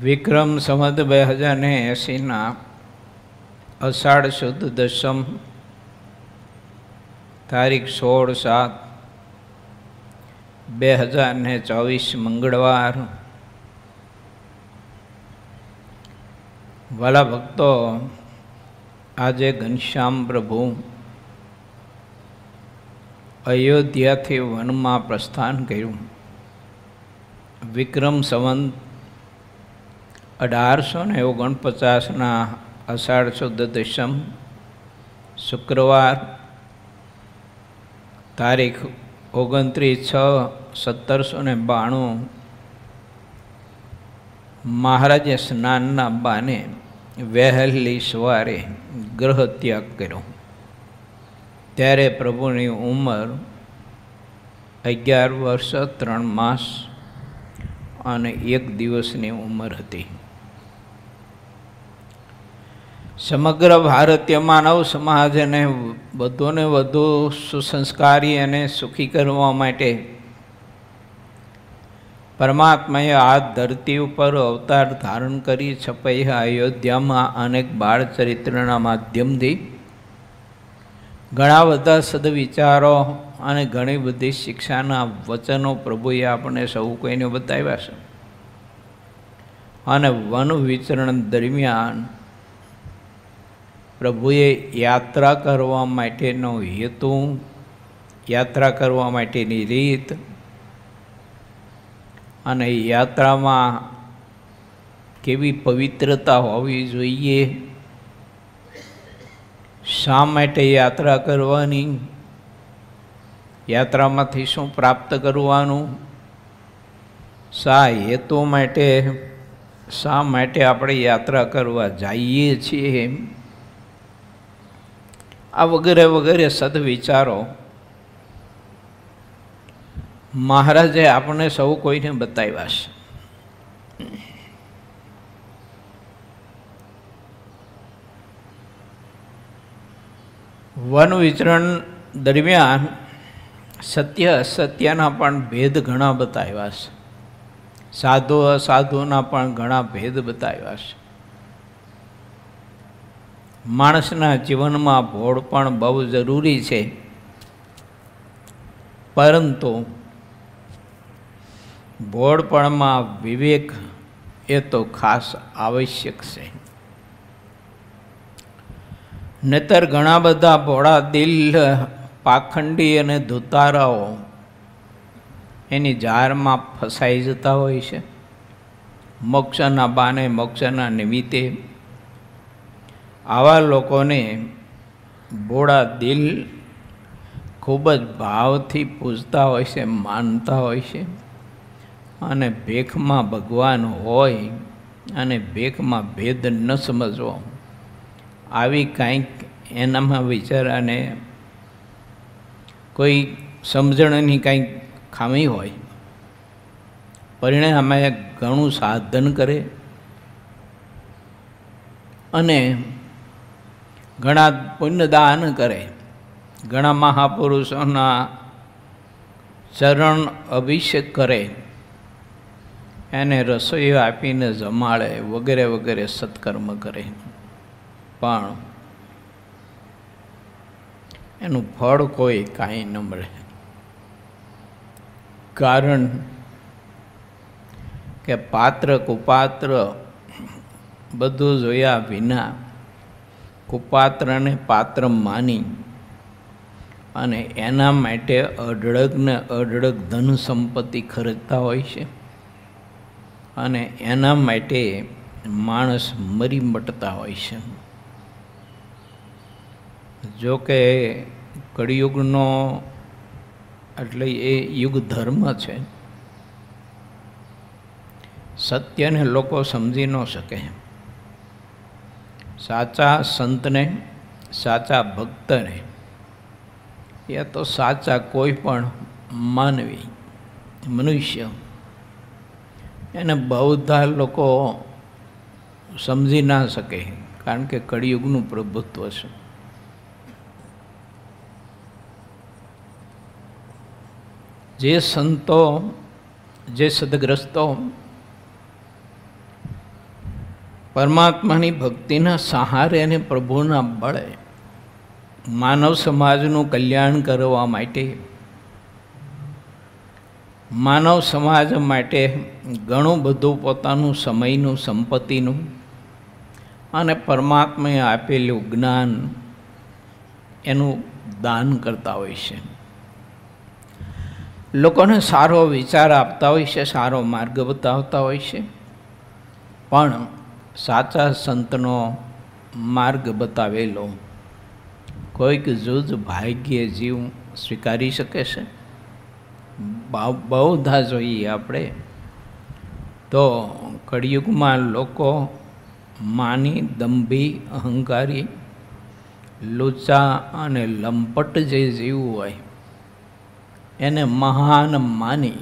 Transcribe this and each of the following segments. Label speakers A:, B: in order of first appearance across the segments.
A: વિક્રમ સંવત 2080 અષાઢ સુદ દશમ તારીખ 16/7/2024 મંગળવાર. વાલા ભક્તો, આજે ઘનશ્યામ પ્રભુ અયોધ્યાથી વનમાં પ્રસ્થાન કર્યું. વિક્રમ સંવત 1849 અષાઢ સુદ દશમ શુક્રવાર તારીખ 29/6/1792 મહારાજે સ્નાનના બાને વહેલી સવારે ગ્રહ ત્યાગ કર્યો. ત્યારે પ્રભુની ઉંમર 11 વર્ષ 3 માસ અને 1 દિવસની ઉંમર હતી. સમગ્ર ભારતીય માનવ સમાજને વધુને વધુ સુસંસ્કારી અને સુખી કરવા માટે પરમાત્માએ આ ધરતી ઉપર અવતાર ધારણ કરી છપાયા અયોધ્યામાં અનેક બાળ ચરિત્રના માધ્યમથી ઘણા બધા સદવિચારો અને ઘણી બધી શિક્ષાના વચનો પ્રભુએ આપણે સૌ કોઈને બતાવ્યા છે. અને વન વિચરણ દરમિયાન પ્રભુએ યાત્રા કરવા માટેનો હેતુ, યાત્રા કરવા માટેની રીત અને યાત્રામાં કેવી પવિત્રતા હોવી જોઈએ, શા માટે યાત્રા કરવાની, યાત્રામાંથી શું પ્રાપ્ત કરવાનું, શા હેતુ માટે, શા માટે આપણે યાત્રા કરવા જઈએ છીએ, આ વગેરે વગેરે સદવિચારો મહારાજે આપણે સૌ કોઈને બતાવ્યા છે. વન વિચરણ દરમિયાન સત્ય અસત્યના પણ ભેદ ઘણા બતાવ્યા છે. સાધુ અસાધુના પણ ઘણા ભેદ બતાવ્યા છે. માણસના જીવનમાં ભોળ પણ બહુ જરૂરી છે, પરંતુ ભોળપણમાં વિવેક એ તો ખાસ આવશ્યક છે. નહીતર ઘણા બધા ભોળા દિલ, પાખંડી અને ધુતારાઓ એની જારમાં ફસાઈ જતા હોય છે. મોક્ષના બાને, મોક્ષના નિમિત્તે આવા લોકોને ભોળા દિલ ખૂબ જ ભાવથી પૂજતા હોય છે, માનતા હોય છે. અને ભેખમાં ભગવાન હોય અને ભેખમાં ભેદ ન સમજવો, આવી કાંઈક એનામાં વિચારાને કોઈ સમજણની કાંઈક ખામી હોય. પરિણામે ઘણું સાધન કરે અને ઘણા પુણ્યદાન કરે, ઘણા મહાપુરુષોના ચરણ અભિષેક કરે, એને રસોઈઓ આપીને જમાડે, વગેરે વગેરે સત્કર્મ કરે, પણ એનું ફળ કોઈ કાંઈ ન મળે. કારણ કે પાત્ર કુપાત્ર બધું જોયા વિના કુપાત્રને પાત્ર માની અને એના માટે અઢળક ને અઢળક ધન સંપત્તિ ખર્ચતા હોય છે. અને એના માટે માણસ મરી મટતા હોય છે. જો કે કળિયુગનો એટલે એ યુગ ધર્મ છે. સત્યને લોકો સમજી ન શકે. સાચા સંતને, સાચા ભક્તને, એ તો સાચા કોઈ પણ માનવી, મનુષ્ય, એને બહુધા લોકો સમજી ના શકે, કારણ કે કળિયુગનું પ્રભુત્વ છે. જે સંતો, જે સદગ્રસ્તો પરમાત્માની ભક્તિના સહારે અને પ્રભુના બળે માનવ સમાજનું કલ્યાણ કરવા માટે, માનવ સમાજ માટે ઘણું બધું પોતાનું સમયનું, સંપત્તિનું અને પરમાત્માએ આપેલું જ્ઞાન એનું દાન કરતા હોય છે. લોકોને સારો વિચાર આપતા હોય છે, સારો માર્ગ બતાવતા હોય છે, પણ સાચા સંતનો માર્ગ બતાવેલો કોઈક જુજ ભાગ્ય જીવ સ્વીકારી શકે છે? બહુધા જોઈએ આપણે તો કળિયુગમાં લોકો માની, દંભી, અહંકારી, લુચ્ચા અને લંપટ જે જીવ હોય એને મહાન માની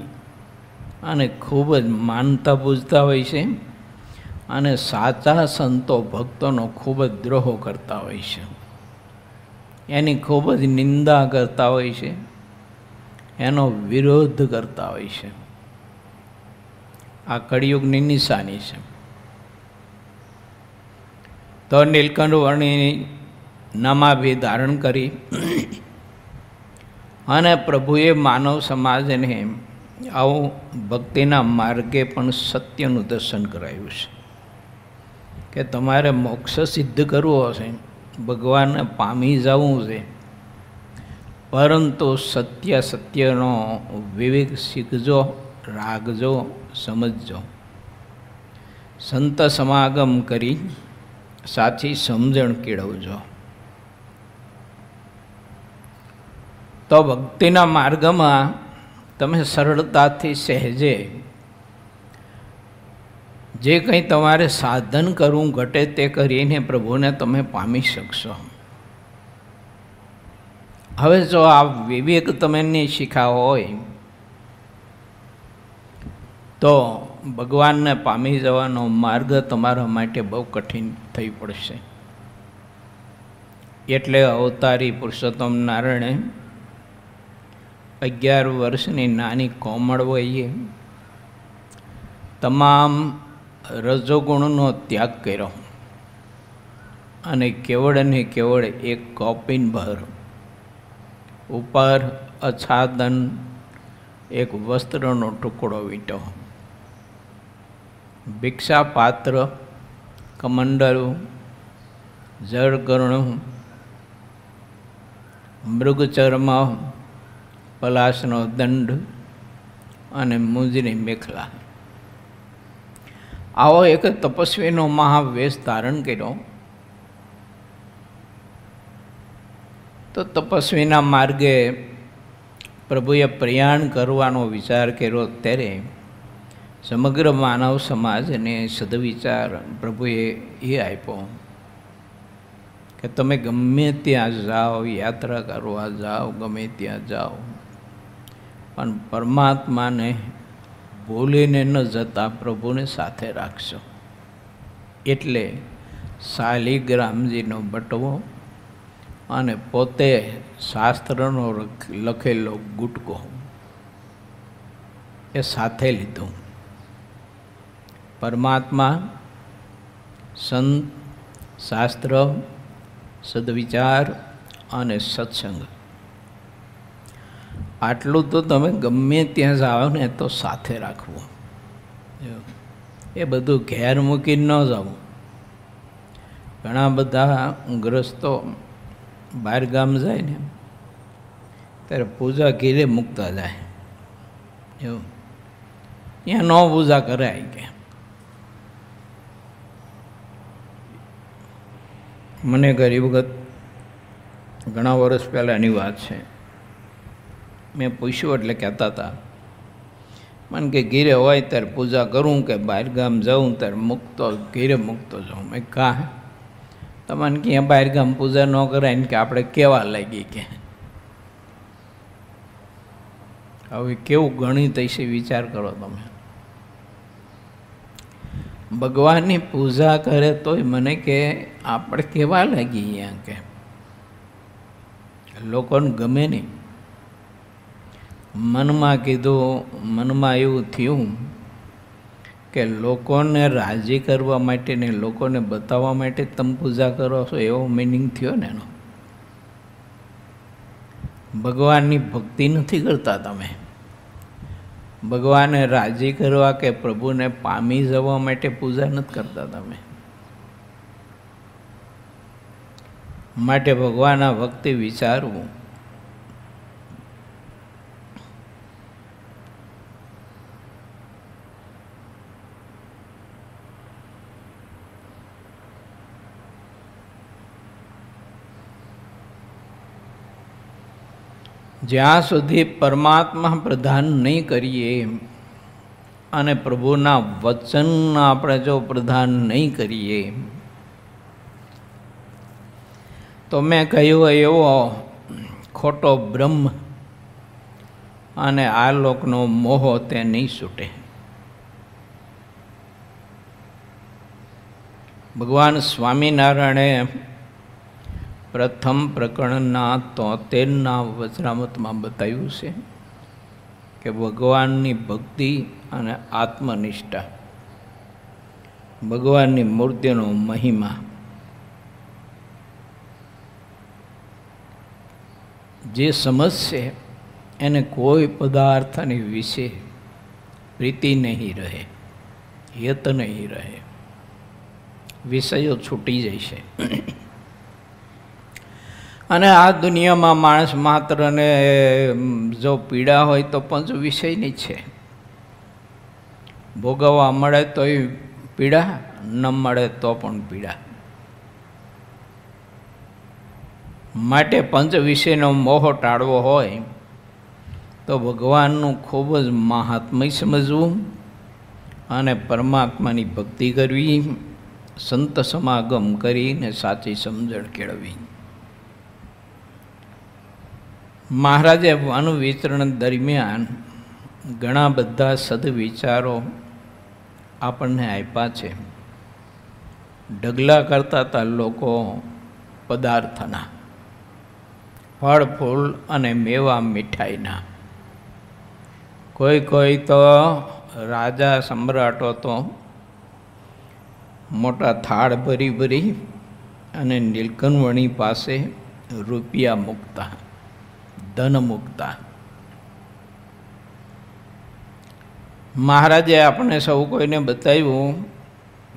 A: અને ખૂબ જ માનતા પૂજતા હોય છે અને સાચા સંતો ભક્તોનો ખૂબ જ દ્રોહ કરતા હોય છે, એની ખૂબ જ નિંદા કરતા હોય છે, એનો વિરોધ કરતા હોય છે. આ કળિયુગની નિશાની છે. તો નીલકંઠ વર્ણિની નામાભી ધારણ કરી અને પ્રભુએ માનવ સમાજને આવું ભક્તિના માર્ગે પણ સત્યનું દર્શન કરાયું છે કે તમારે મોક્ષ સિદ્ધ કરવો હશે, ભગવાનને પામી જવું છે, પરંતુ સત્યનો વિવેક શીખજો, રાખજો, સમજજો. સંત સમાગમ કરી સાચી સમજણ કેળવજો. તો ભક્તિના માર્ગમાં તમે સરળતાથી સહેજે જે કંઈ તમારે સાધન કરવું ઘટે તે કરીને પ્રભુને તમે પામી શકશો. હવે જો આ વિવેક તમે નહીં શીખ્યા હોય તો ભગવાનને પામી જવાનો માર્ગ તમારા માટે બહુ કઠિન થઈ પડશે. એટલે અવતારી પુરુષોત્તમ નારાયણે 11 વર્ષની નાની કોમળ વયે તમામ રજોગુણનો ત્યાગ કર્યો અને કેવળ ને કેવળ એક કૌપીન ભર ઉપર અછાદન એક વસ્ત્રનો ટુકડો વીંટો, ભિક્ષા પાત્ર, કમંડલ, જળકર્ણ, મૃગચર્મ, પલાશનો દંડ અને મૂંજની મેખલા, આવો એક તપસ્વીનો મહાવેશ ધારણ કર્યો. તો તપસ્વીના માર્ગે પ્રભુએ પ્રયાણ કરવાનો વિચાર કર્યો ત્યારે સમગ્ર માનવ સમાજને સદવિચાર પ્રભુએ એ આપ્યો કે તમે ગમે ત્યાં જાઓ, યાત્રા કરવા જાઓ, ગમે ત્યાં જાઓ, પણ પરમાત્માને ભૂલીને ન જતા પ્રભુને સાથે રાખશો. એટલે શાલિગ્રામજીનો બટવો અને પોતે શાસ્ત્રનો લખેલો ગુટકો એ સાથે લીધું. પરમાત્મા, સંત, શાસ્ત્ર, સદવિચાર અને સત્સંગ, આટલું તો તમે ગમે ત્યાં જાઓ ને તો સાથે રાખવું. એ બધું ઘેર મૂકીને ન જાવું. ઘણા બધા ગ્રસ્તો બહાર ગામ જાય ને ત્યારે પૂજા ઘીરે મૂકતા જાય, એવું ત્યાં ન પૂજા કરાય કે. મને ગરીબ વખત ઘણા વર્ષ પહેલાંની વાત છે, મેં પૂછ્યું એટલે કહેતા હતા મને કે ઘીરે હોય ત્યારે પૂજા કરું કે બહાર ગામ જાઉં ત્યારે મૂકતો ઘીરે મૂકતો જાઉં. મેં કાં તમને ક્યાં બહાર ગામ પૂજા ન કરાય ને કે આપણે કેવા લાગી કે. હવે કેવું ગણિત હશે વિચાર કરો તમે. ભગવાનની પૂજા કરે તોય મને કે આપણે કેવા લાગી અહીંયા કે લોકોને ગમે નહીં. મનમાં કીધું, મનમાં એવું થયું કે લોકોને રાજી કરવા માટે ને લોકોને બતાવવા માટે તમે પૂજા કરો છો, એવો મિનિંગ થયો ને એનો. ભગવાનની ભક્તિ નથી કરતા તમે. ભગવાનને રાજી કરવા કે પ્રભુને પામી જવા માટે પૂજા નથી કરતા તમે. માટે ભગવાનના ભક્તિ વિચારવું. જ્યાં સુધી પરમાત્મા પ્રદાન નહીં કરીએ અને પ્રભુના વચન આપણે જો પ્રદાન નહીં કરીએ, તો મેં કહ્યું એવો ખોટો બ્રહ્મ અને આ લોકનો મોહ તે નહીં છૂટે. ભગવાન સ્વામિનારાયણે પ્રથમ પ્રકરણના 73ના વચનામૃતમાં બતાવ્યું છે કે ભગવાનની ભક્તિ અને આત્મનિષ્ઠા, ભગવાનની મૂર્તિનો મહિમા. જે સમજશે એને કોઈ પદાર્થની વિશે પ્રીતિ નહીં રહે, હિત નહીં રહે, વિષયો છૂટી જશે. અને આ દુનિયામાં માણસ માત્રને જો પીડા હોય તો પંચ વિષયની છે. ભોગવવા મળે તોય પીડા, ન મળે તો પણ પીડા. માટે પંચ વિષયનો મોહ ટાળવો હોય તો ભગવાનનું ખૂબ જ મહાત્મ્ય સમજવું અને પરમાત્માની ભક્તિ કરવી, સંત સમાગમ કરીને સાચી સમજણ કેળવી. મહારાજે વન વિચરણ દરમિયાન ઘણા બધા સદવિચારો આપણને આપ્યા છે. ઢગલા કરતા હતા લોકો પદાર્થના, ફળ ફૂલ અને મેવા મીઠાઈના. કોઈ તો રાજા સમ્રાટો તો મોટા થાળ ભરી ભરી અને નીલકંઠવણી પાસે રૂપિયા મૂકતા, ધન મૂકતા. મહારાજે આપણે સૌ કોઈને બતાવ્યું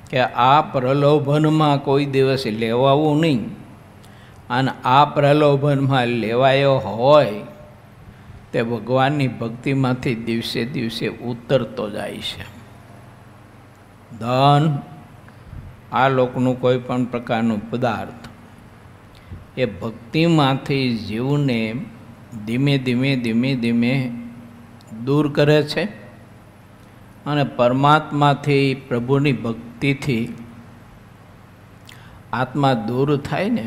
A: કે આ પ્રલોભનમાં કોઈ દિવસ લેવાવું નહીં, અને આ પ્રલોભનમાં લેવાયો હોય તે ભગવાનની ભક્તિમાંથી દિવસે દિવસે ઉતરતો જાય છે. ધન, આ લોકનું કોઈ પણ પ્રકારનું પદાર્થ એ ભક્તિમાંથી જીવને ધીમે ધીમે ધીમે ધીમે દૂર કરે છે, અને પરમાત્માથી, પ્રભુની ભક્તિથી આત્મા દૂર થાય ને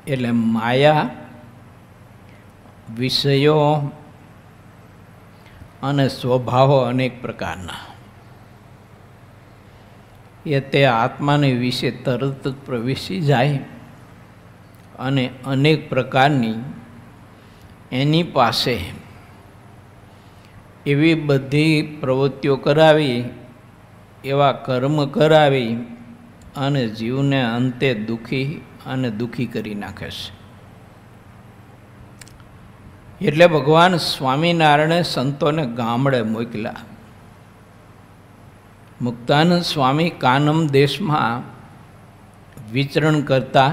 A: એટલે માયા, વિષયો અને સ્વભાવો અનેક પ્રકારના એ તે આત્માને વિશે તરત જ પ્રવેશી જાય અને અનેક પ્રકારની એની પાસે એવી બધી પ્રવૃત્તિઓ કરાવી, એવા કર્મ કરાવી અને જીવને અંતે દુઃખી અને દુઃખી કરી નાખે છે. એટલે ભગવાન સ્વામિનારાયણે સંતોને ગામડે મોકલ્યા. મુક્તાનંદ સ્વામી કાનમ દેશમાં વિચરણ કરતા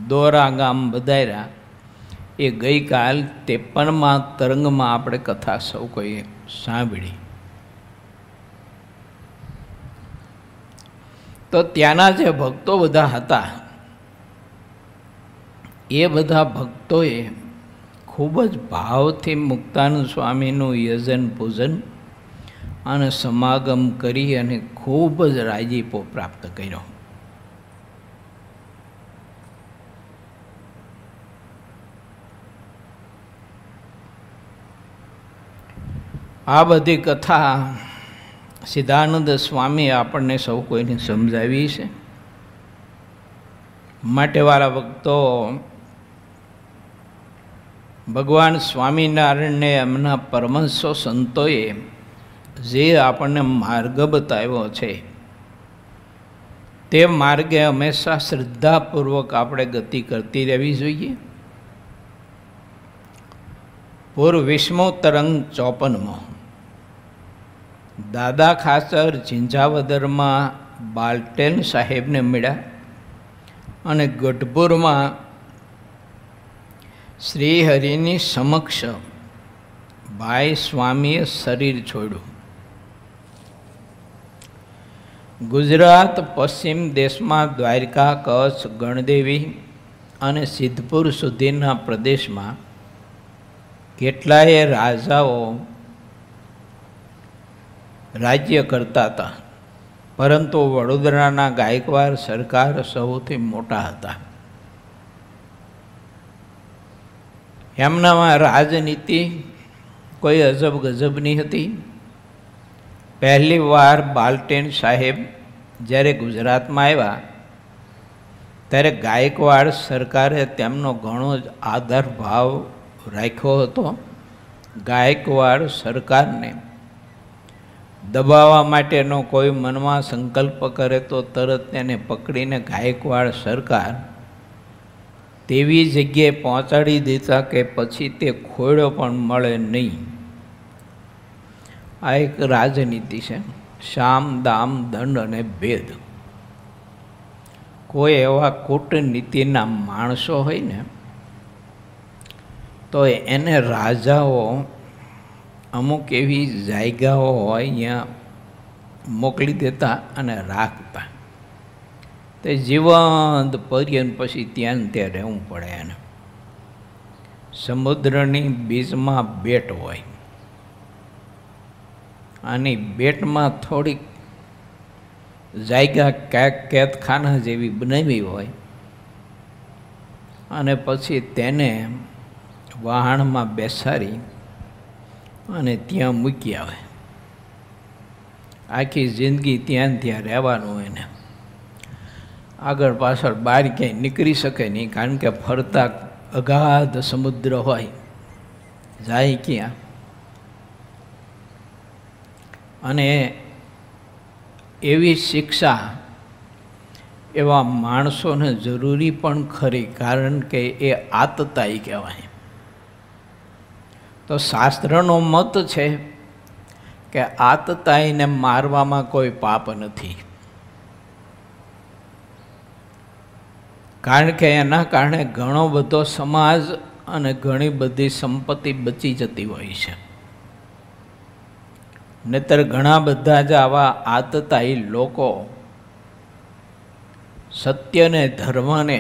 A: દોરા ગામ બધાર્યા. એ ગઈકાલ 53મા તરંગમાં આપણે કથા સૌ કોઈએ સાંભળી. તો ત્યાંના જે ભક્તો બધા હતા એ બધા ભક્તોએ ખૂબ જ ભાવથી મુક્તાનંદ સ્વામીનું યજન પૂજન અને સમાગમ કરી અને ખૂબ જ રાજીપો પ્રાપ્ત કર્યો. આ બધી કથા સિદ્ધાનંદ સ્વામી આપણને સૌ કોઈને સમજાવી છે. માટેવાળા ભક્તો ભગવાન સ્વામિનારાયણને એમના પરમહંસો સંતોએ જે આપણને માર્ગ બતાવ્યો છે તે માર્ગે હંમેશા શ્રદ્ધાપૂર્વક આપણે ગતિ કરતી રહેવી જોઈએ. પૂર્વ 20મો તરંગ 54મો. દાદા ખાચર ઝીંઝાવદરમાં બાલ્ટેન સાહેબને મળ્યા અને ગઢપુરમાં શ્રી હરિની સમક્ષ ભાઈ સ્વામીએ શરીર છોડ્યું. ગુજરાત પશ્ચિમ દેશમાં દ્વારકા, કચ્છ, ગણદેવી અને સિદ્ધપુર સુધીના પ્રદેશમાં કેટલાય રાજાઓ રાજ્ય કરતા હતા, પરંતુ વડોદરાના ગાયકવાડ સરકાર સૌથી મોટા હતા. એમનામાં રાજનીતિ કોઈ અજબ ગજબની હતી. પહેલી વાર બાલ્ટેન સાહેબ જ્યારે ગુજરાતમાં આવ્યા ત્યારે ગાયકવાડ સરકારે તેમનો ઘણો જ આદર ભાવ રાખ્યો હતો. ગાયકવાડ સરકારને દબાવવા માટેનો કોઈ મનમાં સંકલ્પ કરે તો તરત તેને પકડીને ગાયકવાડ સરકાર તેવી જગ્યાએ પહોંચાડી દેતા કે પછી તે ખોડો પણ મળે નહીં. આ એક રાજનીતિ છે. શામ, દામ, દંડ અને ભેદ. કોઈ એવા કૂટનીતિના માણસો હોય ને તો એને રાજાઓ અમુક એવી જાયગાઓ હોય અહીંયા મોકલી દેતા અને રાખતા. તે જીવંત પર્યન પછી ત્યાં ને ત્યાં રહેવું પડે એને. સમુદ્રની બીચમાં બેટ હોય, આની બેટમાં થોડીક જાયગા કેદખાના જેવી બનાવી હોય અને પછી તેને વહાણમાં બેસાડી અને ત્યાં મૂકી આવે. આખી જિંદગી ત્યાં ત્યાં રહેવાનું એને. આગળ પાછળ બહાર ક્યાંય નીકળી શકે નહીં, કારણ કે ફરતા અગાધ સમુદ્ર હોય, જાય ક્યાં. અને એવી શિક્ષા એવા માણસોને જરૂરી પણ ખરી, કારણ કે એ આતતાઈ કહેવાય. તો શાસ્ત્રનો મત છે કે આતતાઈને મારવામાં કોઈ પાપ નથી, કારણ કે એના કારણે ઘણો બધો સમાજ અને ઘણી બધી સંપત્તિ બચી જતી હોય છે. નહીતર ઘણા બધા જ આવા આતતાઈ લોકો સત્યને, ધર્મને,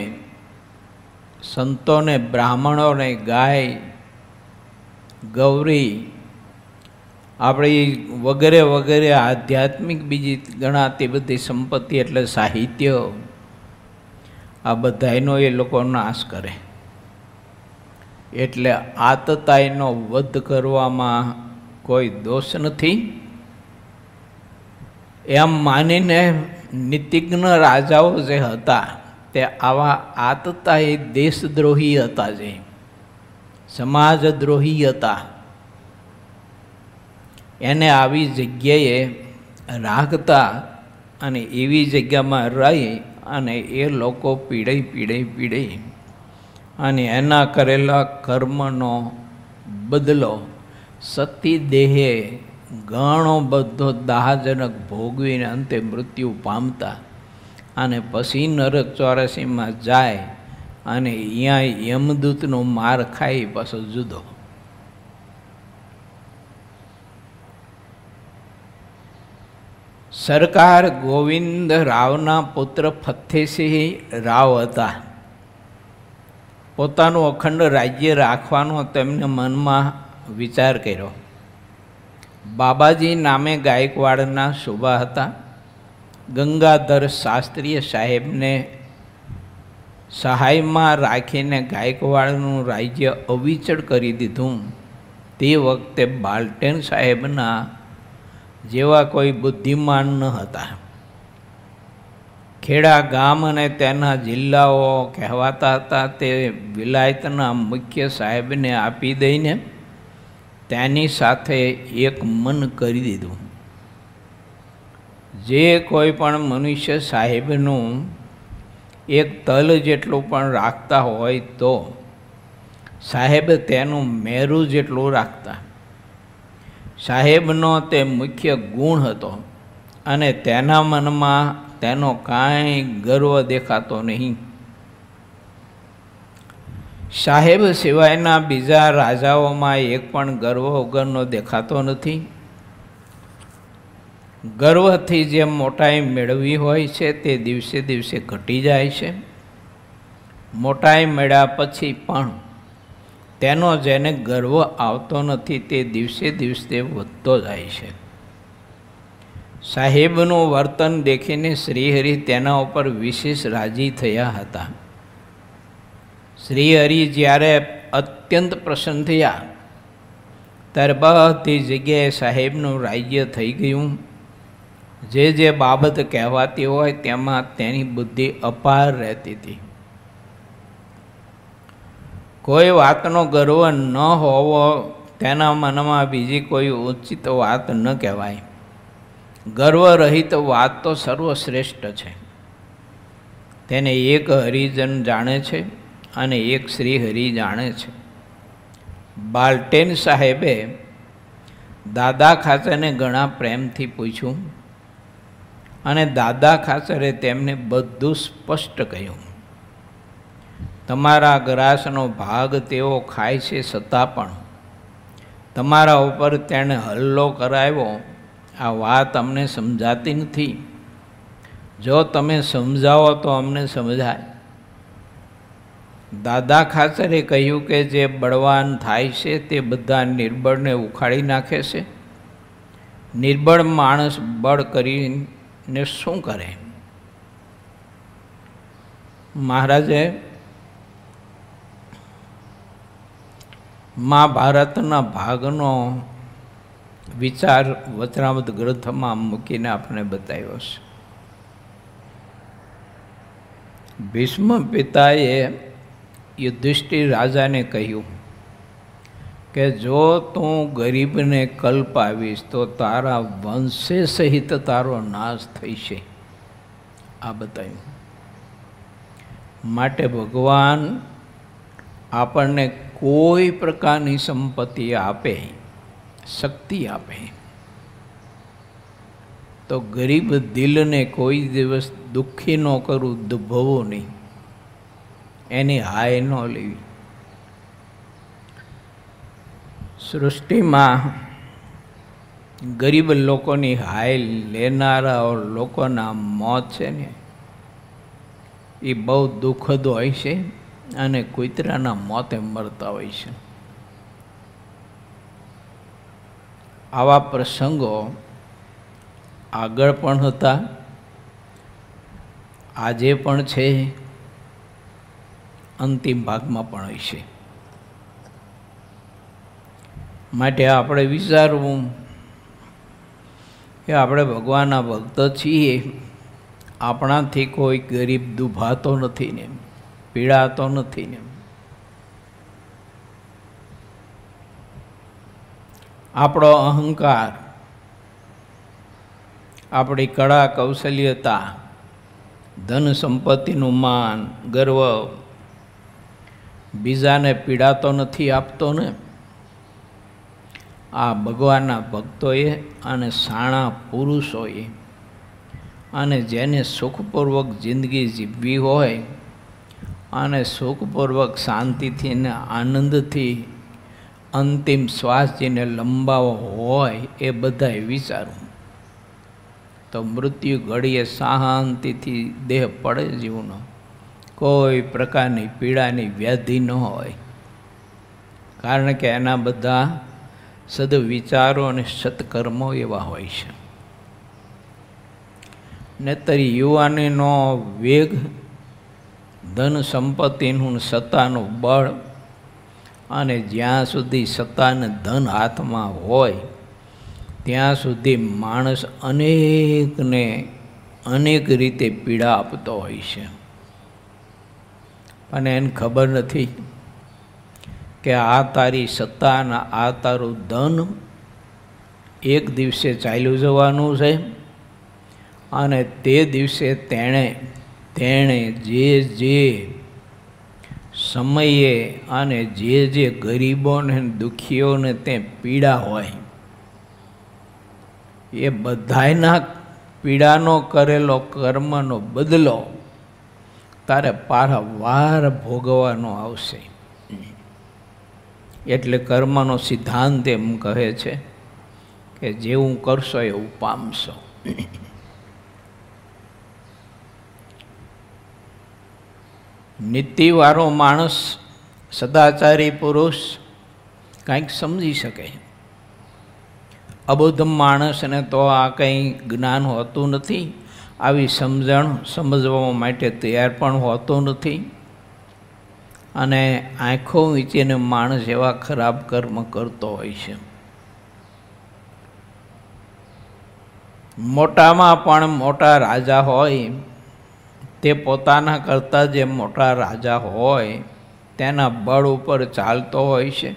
A: સંતોને, બ્રાહ્મણોને, ગાય, ગૌરી, આપણી વગેરે વગેરે આધ્યાત્મિક બીજી ગણાતી બધી સંપત્તિ એટલે સાહિત્ય, આ બધાનો એ લોકો નાશ કરે. એટલે આતતાઈનો વધ કરવામાં કોઈ દોષ નથી એમ માનીને નીતિજ્ઞ રાજાઓ જે હતા તે આવા આતતાઈ દેશદ્રોહી હતા, જે સમાજદ્રોહી હતા, એને આવી જગ્યાએ રાખતા અને એવી જગ્યામાં રહી અને એ લોકો પીડાઈ અને એના કરેલા કર્મનો બદલો સતી દેહે ઘણો બધો દાહજનક ભોગવીને અંતે મૃત્યુ પામતા અને પછી નરક 84માં જાય અને અહીંયા યમદૂતનો માર ખાઈ પાછો જુદો. સરકાર ગોવિંદ રાવના પુત્ર ફતેહસિંહ રાવ હતા. પોતાનું અખંડ રાજ્ય રાખવાનો તેમને મનમાં વિચાર કર્યો. બાબાજી નામે ગાયકવાડના સુબા હતા. ગંગાધર શાસ્ત્રી સાહેબને સહાયમાં રાખીને ગાયકવાડનું રાજ્ય અવિચળ કરી દીધું. તે વખતે બાલ્ટેન સાહેબના જેવા કોઈ બુદ્ધિમાન ન હતા. ખેડા ગામ અને તેના જિલ્લાઓ કહેવાતા હતા તે વિલાયતના મુખ્ય સાહેબને આપી દઈને તેની સાથે એક મન કરી દીધું. જે કોઈ પણ મનુષ્ય સાહેબનું એક તલ જેટલું પણ રાખતા હોય તો સાહેબ તેનું મેરું જેટલું રાખતા. સાહેબનો તે મુખ્ય ગુણ હતો અને તેના મનમાં તેનો કાંઈ ગર્વ દેખાતો નહીં. સાહેબ સિવાયના બીજા રાજાઓમાં એક પણ ગર્વ વગરનો દેખાતો નથી. ગર્વથી જે મોટાઈ મેળવી હોય છે તે દિવસે દિવસે ઘટી જાય છે. મોટાઈ મળ્યા પછી પણ તેનો જેને ગર્વ આવતો નથી તે દિવસે દિવસે વધતો જાય છે. સાહેબનું વર્તન દેખીને શ્રીહરિ તેના ઉપર વિશેષ રાજી થયા હતા. શ્રીહરિ જ્યારે અત્યંત પ્રસન્ન થયા ત્યારે બધી જગ્યાએ સાહેબનું રાજ્ય થઈ ગયું. જે બાબત કહેવાતી હોય તેમાં તેની બુદ્ધિ અપાર રહેતી હતી. કોઈ વાતનો ગર્વ ન હોવો તેના મનમાં બીજી કોઈ ઉચિત વાત ન કહેવાય. ગર્વ રહિત વાત તો સર્વશ્રેષ્ઠ છે. તેને એક હરિજન જાણે છે અને એક શ્રી હરિ જાણે છે. બાલ્ટેન સાહેબે દાદા ખાચરને ઘણા પ્રેમથી પૂછ્યું અને દાદા ખાચરે તેમને બધું સ્પષ્ટ કહ્યું. તમારા ગ્રાસનો ભાગ તેઓ ખાય છે છતાં પણ તમારા ઉપર તેણે હલ્લો કરાવ્યો, આ વાત અમને સમજાતી નથી. જો તમે સમજાવો તો અમને સમજાય. દાદા ખાચરે કહ્યું કે જે બળવાન થાય છે તે બધા નિર્બળને ઉખાડી નાખે છે. નિર્બળ માણસ બળ કરીને શું કરે? મહારાજે મહાભારતના ભાગનો વિચાર વચનામૃત ગ્રંથમાં મૂકીને આપણે બતાવ્યો છે. ભીષ્મ પિતાએ યુધિષ્ઠિર રાજાને કહ્યું કે જો તું ગરીબને કલ્પ આવીશ તો તારા વંશે સહિત તારો નાશ થશે. આ બતાવ્યું. માટે ભગવાન આપણને કોઈ પ્રકારની સંપત્તિ આપે, શક્તિ આપે તો ગરીબ દિલને કોઈ દિવસ દુઃખી ન કરવું, દુભવવું નહીં, એની હાય ન લેવી. સૃષ્ટિમાં ગરીબ લોકોની હાય લેનારા લોકોના મોત છે ને એ બહુ દુઃખદ હોય છે અને કૂતરાના મોતે મરતા હોય છે. આવા પ્રસંગો આગળ પણ હતા, આજે પણ છે, અંતિમ ભાગમાં પણ હશે. માટે આપણે વિચારવું કે આપણે ભગવાનના ભક્ત છીએ, આપણાથી કોઈ ગરીબ દુભાતો નથી ને પીડાતો નથી ને. આપણો અહંકાર, આપણી કળા કૌશલ્યતા, ધન સંપત્તિનું માન, ગર્વ બીજાને પીડાતો નથી આપતો ને. આ ભગવાનના ભક્તોએ અને સાણા પુરુષોએ અને જેને સુખપૂર્વક જિંદગી જીવવી હોય અને સુખપૂર્વક શાંતિથી ને આનંદથી અંતિમ શ્વાસ જેને લંબાવો હોય એ બધાએ વિચારવું તો મૃત્યુ ઘડીએ શાંતિથી દેહ પડે જીવનો, કોઈ પ્રકારની પીડાની વ્યાધિ ન હોય. કારણ કે એના બધા સદવિચારો અને સત્કર્મો એવા હોય છે. નહીતર યુવાનીનો વેગ, ધન સંપત્તિનું સત્તાનું બળ અને જ્યાં સુધી સત્તા અને ધન હાથમાં હોય ત્યાં સુધી માણસ અનેકને અનેક રીતે પીડા આપતો હોય છે. અને એને ખબર નથી કે આ તારી સત્તા અને આ તારું ધન એક દિવસે ચાલ્યું જવાનું છે, અને તે દિવસે તેણે જે સમયે અને જે ગરીબોને દુઃખીઓને તે પીડા હોય એ બધાયના પીડાનો કરેલો કર્મનો બદલો તારે પારાવાર ભોગવવાનો આવશે. એટલે કર્મનો સિદ્ધાંત એમ કહે છે કે જેવું કરશો એવું પામશો. નીતિવાળો માણસ, સદાચારી પુરુષ કંઈક સમજી શકે. અબુદ્ધ માણસને તો આ કંઈ જ્ઞાન હોતું નથી, આવી સમજણ સમજવા માટે તૈયાર પણ હોતો નથી, અને આંખો વીંચીને માણસ એવા ખરાબ કર્મ કરતો હોય છે. મોટામાં પણ મોટા રાજા હોય તે પોતાના કરતાં જે મોટા રાજા હોય તેના બળ ઉપર ચાલતો હોય છે.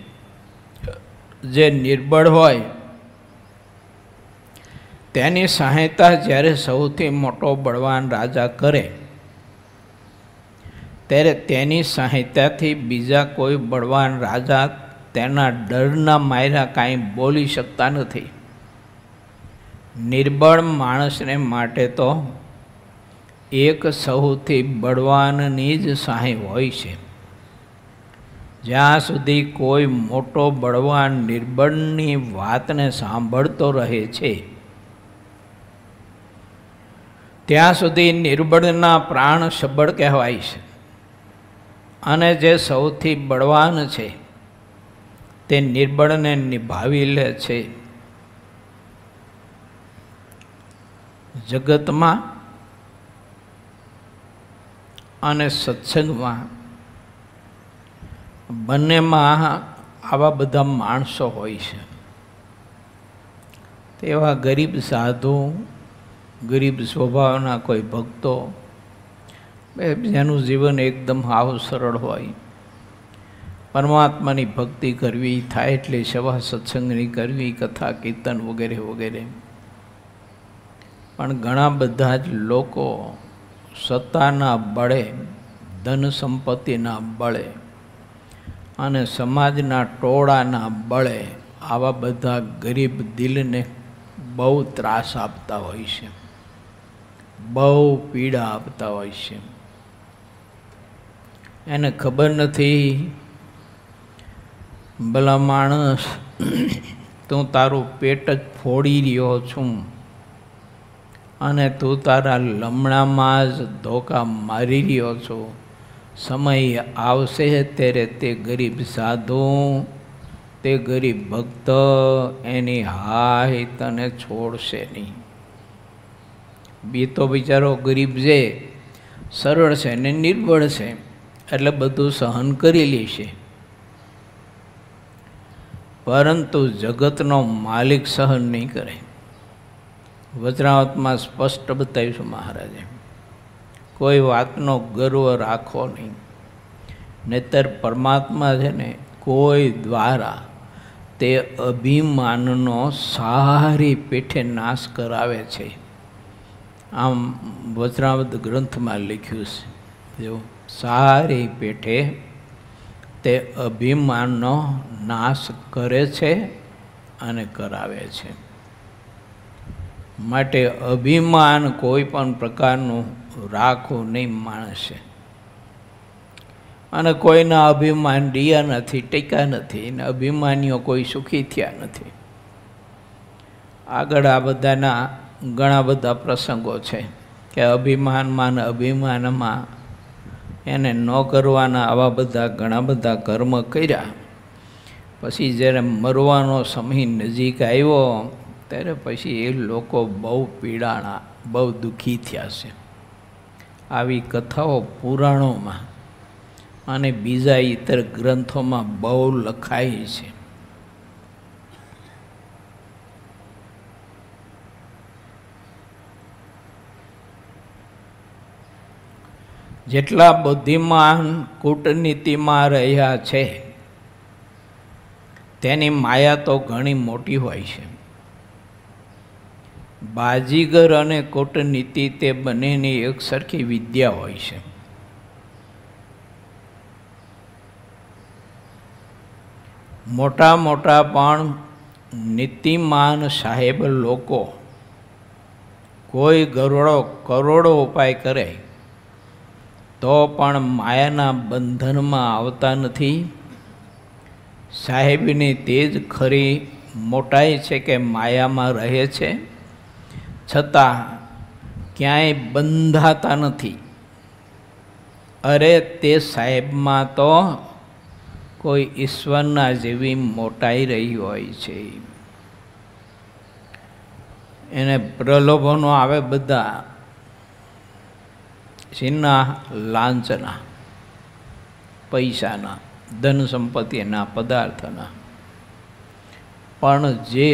A: જે નિર્બળ હોય તેની સહાયતા જ્યારે સૌથી મોટો બળવાન રાજા કરે ત્યારે તેની સહાયતાથી બીજા કોઈ બળવાન રાજા તેના ડરના માર્યા કાંઈ બોલી શકતા નથી. નિર્બળ માણસને માટે તો એક સૌથી બળવાનની જ સહાય હોય છે. જ્યાં સુધી કોઈ મોટો બળવાન નિર્બળની વાતને સાંભળતો રહે છે ત્યાં સુધી નિર્બળના પ્રાણ સબળ કહેવાય છે, અને જે સૌથી બળવાન છે તે નિર્બળને નિભાવી લે છે. જગતમાં અને સત્સંગમાં બંનેમાં આવા બધા માણસો હોય છે. તેવા ગરીબ સાધુ, ગરીબ સ્વભાવના કોઈ ભક્તો, જેનું જીવન એકદમ હાવ સરળ હોય, પરમાત્માની ભક્તિ કરવી થાય એટલે સભા સત્સંગની કરવી, કથા કીર્તન વગેરે વગેરે. પણ ઘણા બધા જ લોકો સત્તાના બળે, ધન સંપત્તિના બળે અને સમાજના ટોળાના બળે આવા બધા ગરીબ દિલને બહુ ત્રાસ આપતા હોય છે, બહુ પીડા આપતા હોય છે. એને ખબર નથી, ભલા માણસ, તું તારું પેટ જ ફોડી રહ્યો છું અને તું તારા લમણામાં જ ધોકા મારી રહ્યો છો. સમય આવશે ત્યારે તે ગરીબ સાધુ, તે ગરીબ ભક્ત એની હાય તને છોડશે નહીં. બી તો બિચારો ગરીબ છે, સરળ છે ને નિર્બળ છે, એટલે બધું સહન કરી લેશે. પરંતુ જગતનો માલિક સહન નહીં કરે. વચનાવતમાં સ્પષ્ટ બતાવીશું મહારાજે, કોઈ વાતનો ગર્વ રાખો નહીં, નહીંતર પરમાત્મા છે ને કોઈ દ્વારા તે અભિમાનનો સારી પેઠે નાશ કરાવે છે. આમ વચનાવત ગ્રંથમાં લખ્યું છે, જો સારી પેઠે તે અભિમાનનો નાશ કરે છે અને કરાવે છે. માટે અભિમાન કોઈ પણ પ્રકારનું રાખવું નહીં માણસે. અને કોઈના અભિમાન ડિયા નથી, ટેકા નથી, ને અભિમાનીઓ કોઈ સુખી થયા નથી. આગળ આ બધાના ઘણા બધા પ્રસંગો છે કે અભિમાનમાં ને અભિમાનમાં એને ન કરવાના આવા બધા ઘણા બધા કર્મ કર્યા. પછી જ્યારે મરવાનો સમય નજીક આવ્યો ત્યારે પછી એ લોકો બહુ પીડાણા, બહુ દુઃખી થયા છે. આવી કથાઓ પુરાણોમાં અને બીજા ઇતર ગ્રંથોમાં બહુ લખાઈ છે. જેટલા બુદ્ધિમાન કૂટનીતિમાં રહ્યા છે તેની માયા તો ઘણી મોટી હોય છે. બાજીગર અને કૂટનીતિ તે બંનેની એક સરખી વિદ્યા હોય છે. મોટા મોટા પણ નીતિમાન સાહેબ લોકો કોઈ કરોડો ઉપાય કરે તો પણ માયાના બંધનમાં આવતા નથી. સાહેબની તે જ ખરી મોટાઈ છે કે માયામાં રહે છે, છતાં ક્યાંય બંધાતા નથી. અરે તે સાહેબમાં તો કોઈ ઈશ્વરના જેવી મોટાઈ રહી હોય છે. એને પ્રલોભનો આવે બધા, શીના? લાંચના, પૈસાના, ધન સંપત્તિના, પદાર્થના. પણ જે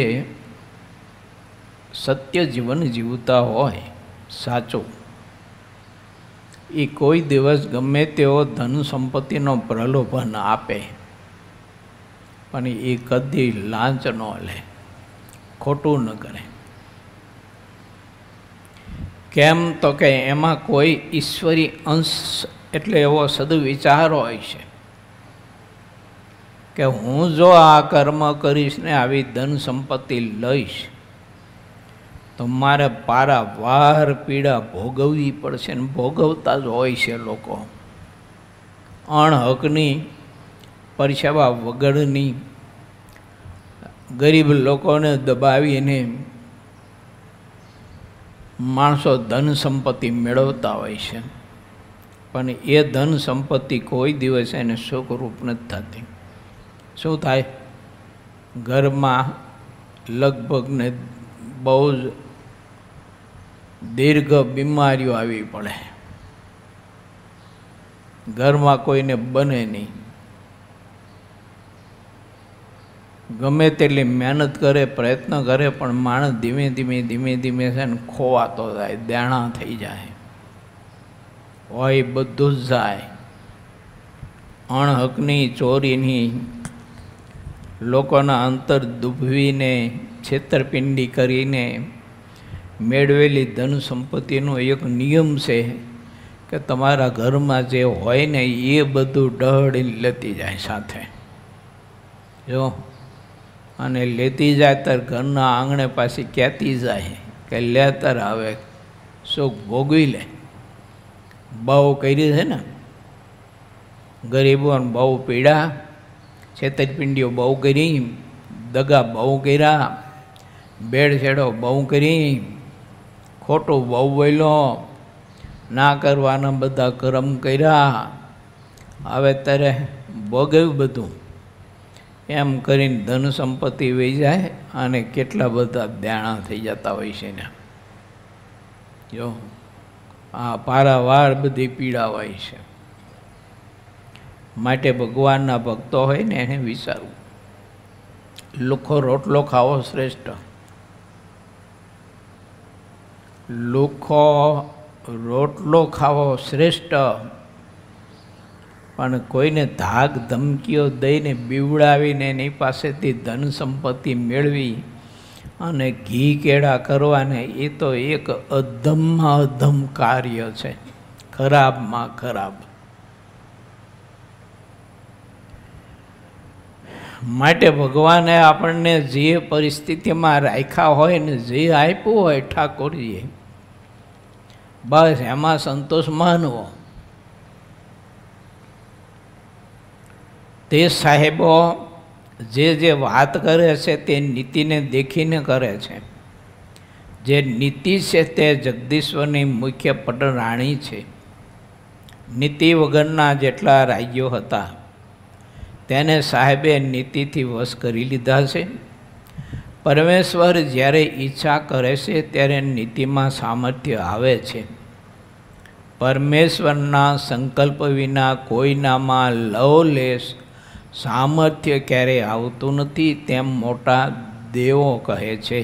A: સત્ય જીવન જીવતા હોય સાચું, એ કોઈ દિવસ ગમે તેવો ધન સંપત્તિનો પ્રલોભન આપે પણ એ કદી લાંચ ન લે, ખોટું ન કરે. કેમ તો કે એમાં કોઈ ઈશ્વરી અંશ એટલે એવો સદવિચાર હોય છે કે હું જો આ કર્મ કરીશ ને આવી ધન સંપત્તિ લઈશ તો મારે પારાવાર પીડા ભોગવવી પડશે ને ભોગવતા જ હોય છે લોકો. અણહકની, પરસેવા વગરની, ગરીબ લોકોને દબાવીને માણસો ધન સંપત્તિ મેળવતા હોય છે, પણ એ ધન સંપત્તિ કોઈ દિવસ એને સુખરૂપ નથી થતી. શું થાય? ઘરમાં લગભગ ને બહુ જ દીર્ઘ બીમારીઓ આવી પડે, ઘરમાં કોઈને બને નહીં. ગમે તેટલી મહેનત કરે, પ્રયત્ન કરે, પણ માણસ ધીમે ધીમે છે ને ખોવાતો જાય, દેણા થઈ જાય, હોય બધું જ જાય. અણહકની, ચોરીની, લોકોના અંતર દુભવીને, છેતરપિંડી કરીને મેળવેલી ધન સંપત્તિનો એક નિયમ છે કે તમારા ઘરમાં જે હોય ને એ બધું ડહડીને લેતી જાય સાથે. જો અને લેતી જાય ત્યારે ઘરના આંગણે પાછી કહેતી જાય કે લે તાર હવે સુખ ભોગવી લે. બહુ કરી છે ને, ગરીબોને બહુ પીડા, છેતરપિંડીઓ બહુ કરી, દગા બહુ કર્યા, બેડછેડો બહુ કરી, ખોટું બહુ બોલ્યો, ના કરવાના બધા કર્મ કર્યા, હવે તારે ભોગવ્યું બધું. એમ કરીને ધન સંપત્તિ વહી જાય અને કેટલા બધા દેણા થઈ જતા હોય છે ને. જો આ પારાવાર બધી પીડા હોય છે. માટે ભગવાનના ભક્તો હોય ને એને વિચારવું, લુખ્ખો રોટલો ખાવો શ્રેષ્ઠ. લુખ્ખો રોટલો ખાવો શ્રેષ્ઠ, પણ કોઈને ધાક ધમકીઓ દઈને બીવડાવીને એની પાસેથી ધન સંપત્તિ મેળવી અને ઘી કેળા કરવાને એ તો એક અધમમાં અધમ કાર્ય છે, ખરાબમાં ખરાબ. માટે ભગવાને આપણને જે પરિસ્થિતિમાં રાખ્યા હોય ને જે આપ્યું હોય ઠાકોરજીએ, બસ એમાં સંતોષ માનવો. તે સાહેબો જે વાત કરે છે તે નીતિને દેખીને કરે છે. જે નીતિ છે તે જગદીશ્વરની મુખ્ય પટરાણી છે. નીતિ વગરના જેટલા રાજ્યો હતા તેને સાહેબે નીતિથી વશ કરી લીધા છે. પરમેશ્વર જ્યારે ઈચ્છા કરે છે ત્યારે નીતિમાં સામર્થ્ય આવે છે. પરમેશ્વરના સંકલ્પ વિના કોઈનામાં લવલેશ સામર્થ્ય ક્યારેય આવતું નથી, તેમ મોટા દેવો કહે છે.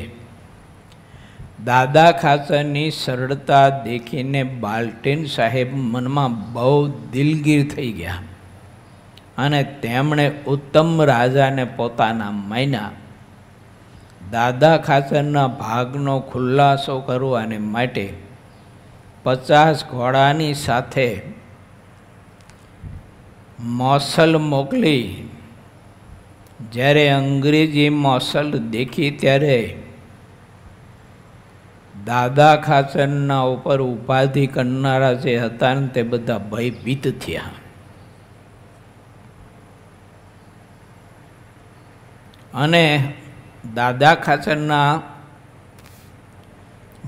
A: દાદા ખાચરની સરળતા દેખીને બાલ્ટેન સાહેબ મનમાં બહુ દિલગીર થઈ ગયા અને તેમણે ઉત્તમ રાજાને પોતાના માન્યા. દાદા ખાચરના ભાગનો ખુલાસો કરવાને માટે 50 ઘોડાની સાથે મોસલ મોકલી. જ્યારે અંગ્રેજી મોસલ દેખી ત્યારે દાદા ખાચરના ઉપર ઉપાધિ કરનારા જે હતા ને તે બધા ભયભીત થયા. અને દાદા ખાચરના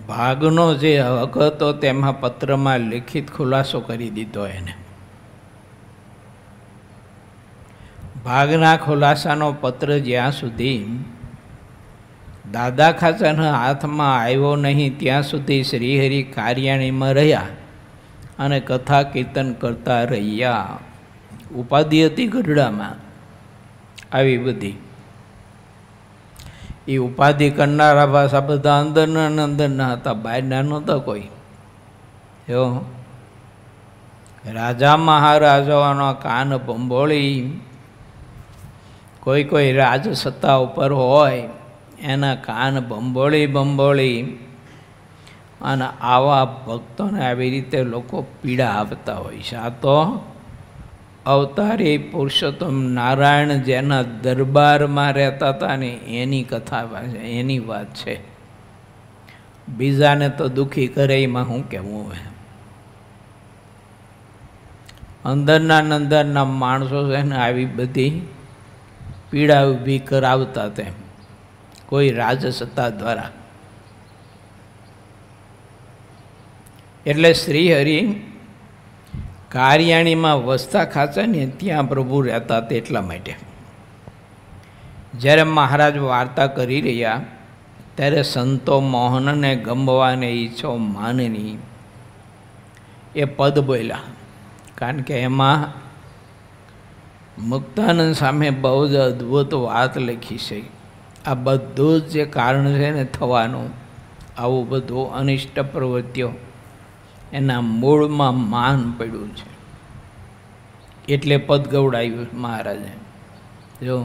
A: ભાગનો જે હક હતો તેમાં પત્રમાં લિખિત ખુલાસો કરી દીધો એને. ભાગના ખુલાસાનો પત્ર જ્યાં સુધી દાદા ખાચરના હાથમાં આવ્યો નહીં ત્યાં સુધી શ્રીહરિ કારિયાણીમાં રહ્યા અને કથા કીર્તન કરતા રહ્યા. ઉપાધિ હતી ગઢડામાં આવી બધી. એ ઉપાધિ કરનારા પાછા બધા અંદરના હતા, બહારના નહોતા કોઈ. જો રાજા મહારાજાઓનો કાન ભંભોળી કોઈ રાજસત્તા ઉપર હોય એના કાન ભંભોળી અને આવા ભક્તોને આવી રીતે લોકો પીડા આપતા હોય છે. આ તો અવતારી પુરુષોત્તમ નારાયણ જેના દરબારમાં રહેતા હતા ને એની કથા છે, એની વાત છે. બીજાને તો દુઃખી કરે એમાં શું કહેવું હોય. અંદરના માણસો છે ને આવી બધી પીડા ઊભી કરાવતા તેમ કોઈ રાજસત્તા દ્વારા. એટલે શ્રીહરિ કારિયાણીમાં વસતા ખાચા ને ત્યાં પ્રભુ રહેતા હતા. એટલા માટે જ્યારે મહારાજ વાર્તા કરી રહ્યા ત્યારે સંતો મોહનને ગમવાને ઈચ્છો માનની એ પદ બોલ્યા. કારણ કે એમાં મુક્તાનંદ સામે બહુ જ અદ્ભુત વાત લખી છે. આ બધું જ જે કારણ છે ને થવાનું, આવું બધું અનિષ્ટ પ્રવૃત્તિઓ એના મૂળમાં માન પડ્યું છે. એટલે પદ ગવડાવ્યું મહારાજે. જો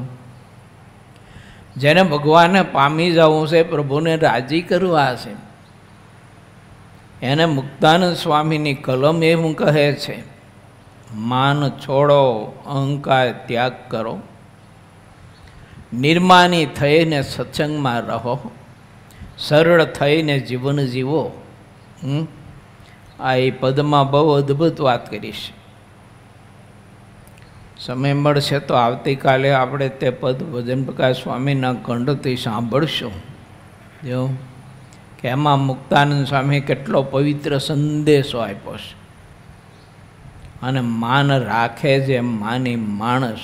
A: જેને ભગવાનને પામી જવું છે, પ્રભુને રાજી કરવા છે, એને મુક્તાનંદ સ્વામીની કલમ એવું કહે છે, માન છોડો, અહંકાર ત્યાગ કરો, નિર્માની થઈને સત્સંગમાં રહો, સરળ થઈને જીવન જીવો. આ એ પદમાં બહુ અદ્ભુત વાત કરીશ. સમય મળશે તો આવતીકાલે આપણે તે પદ ભજન પ્રકાશ સ્વામીના કંઠથી સાંભળશું. જો કે એમાં મુક્તાનંદ સ્વામી કેટલો પવિત્ર સંદેશો આપ્યો છે. અને માન રાખે જે માની માણસ,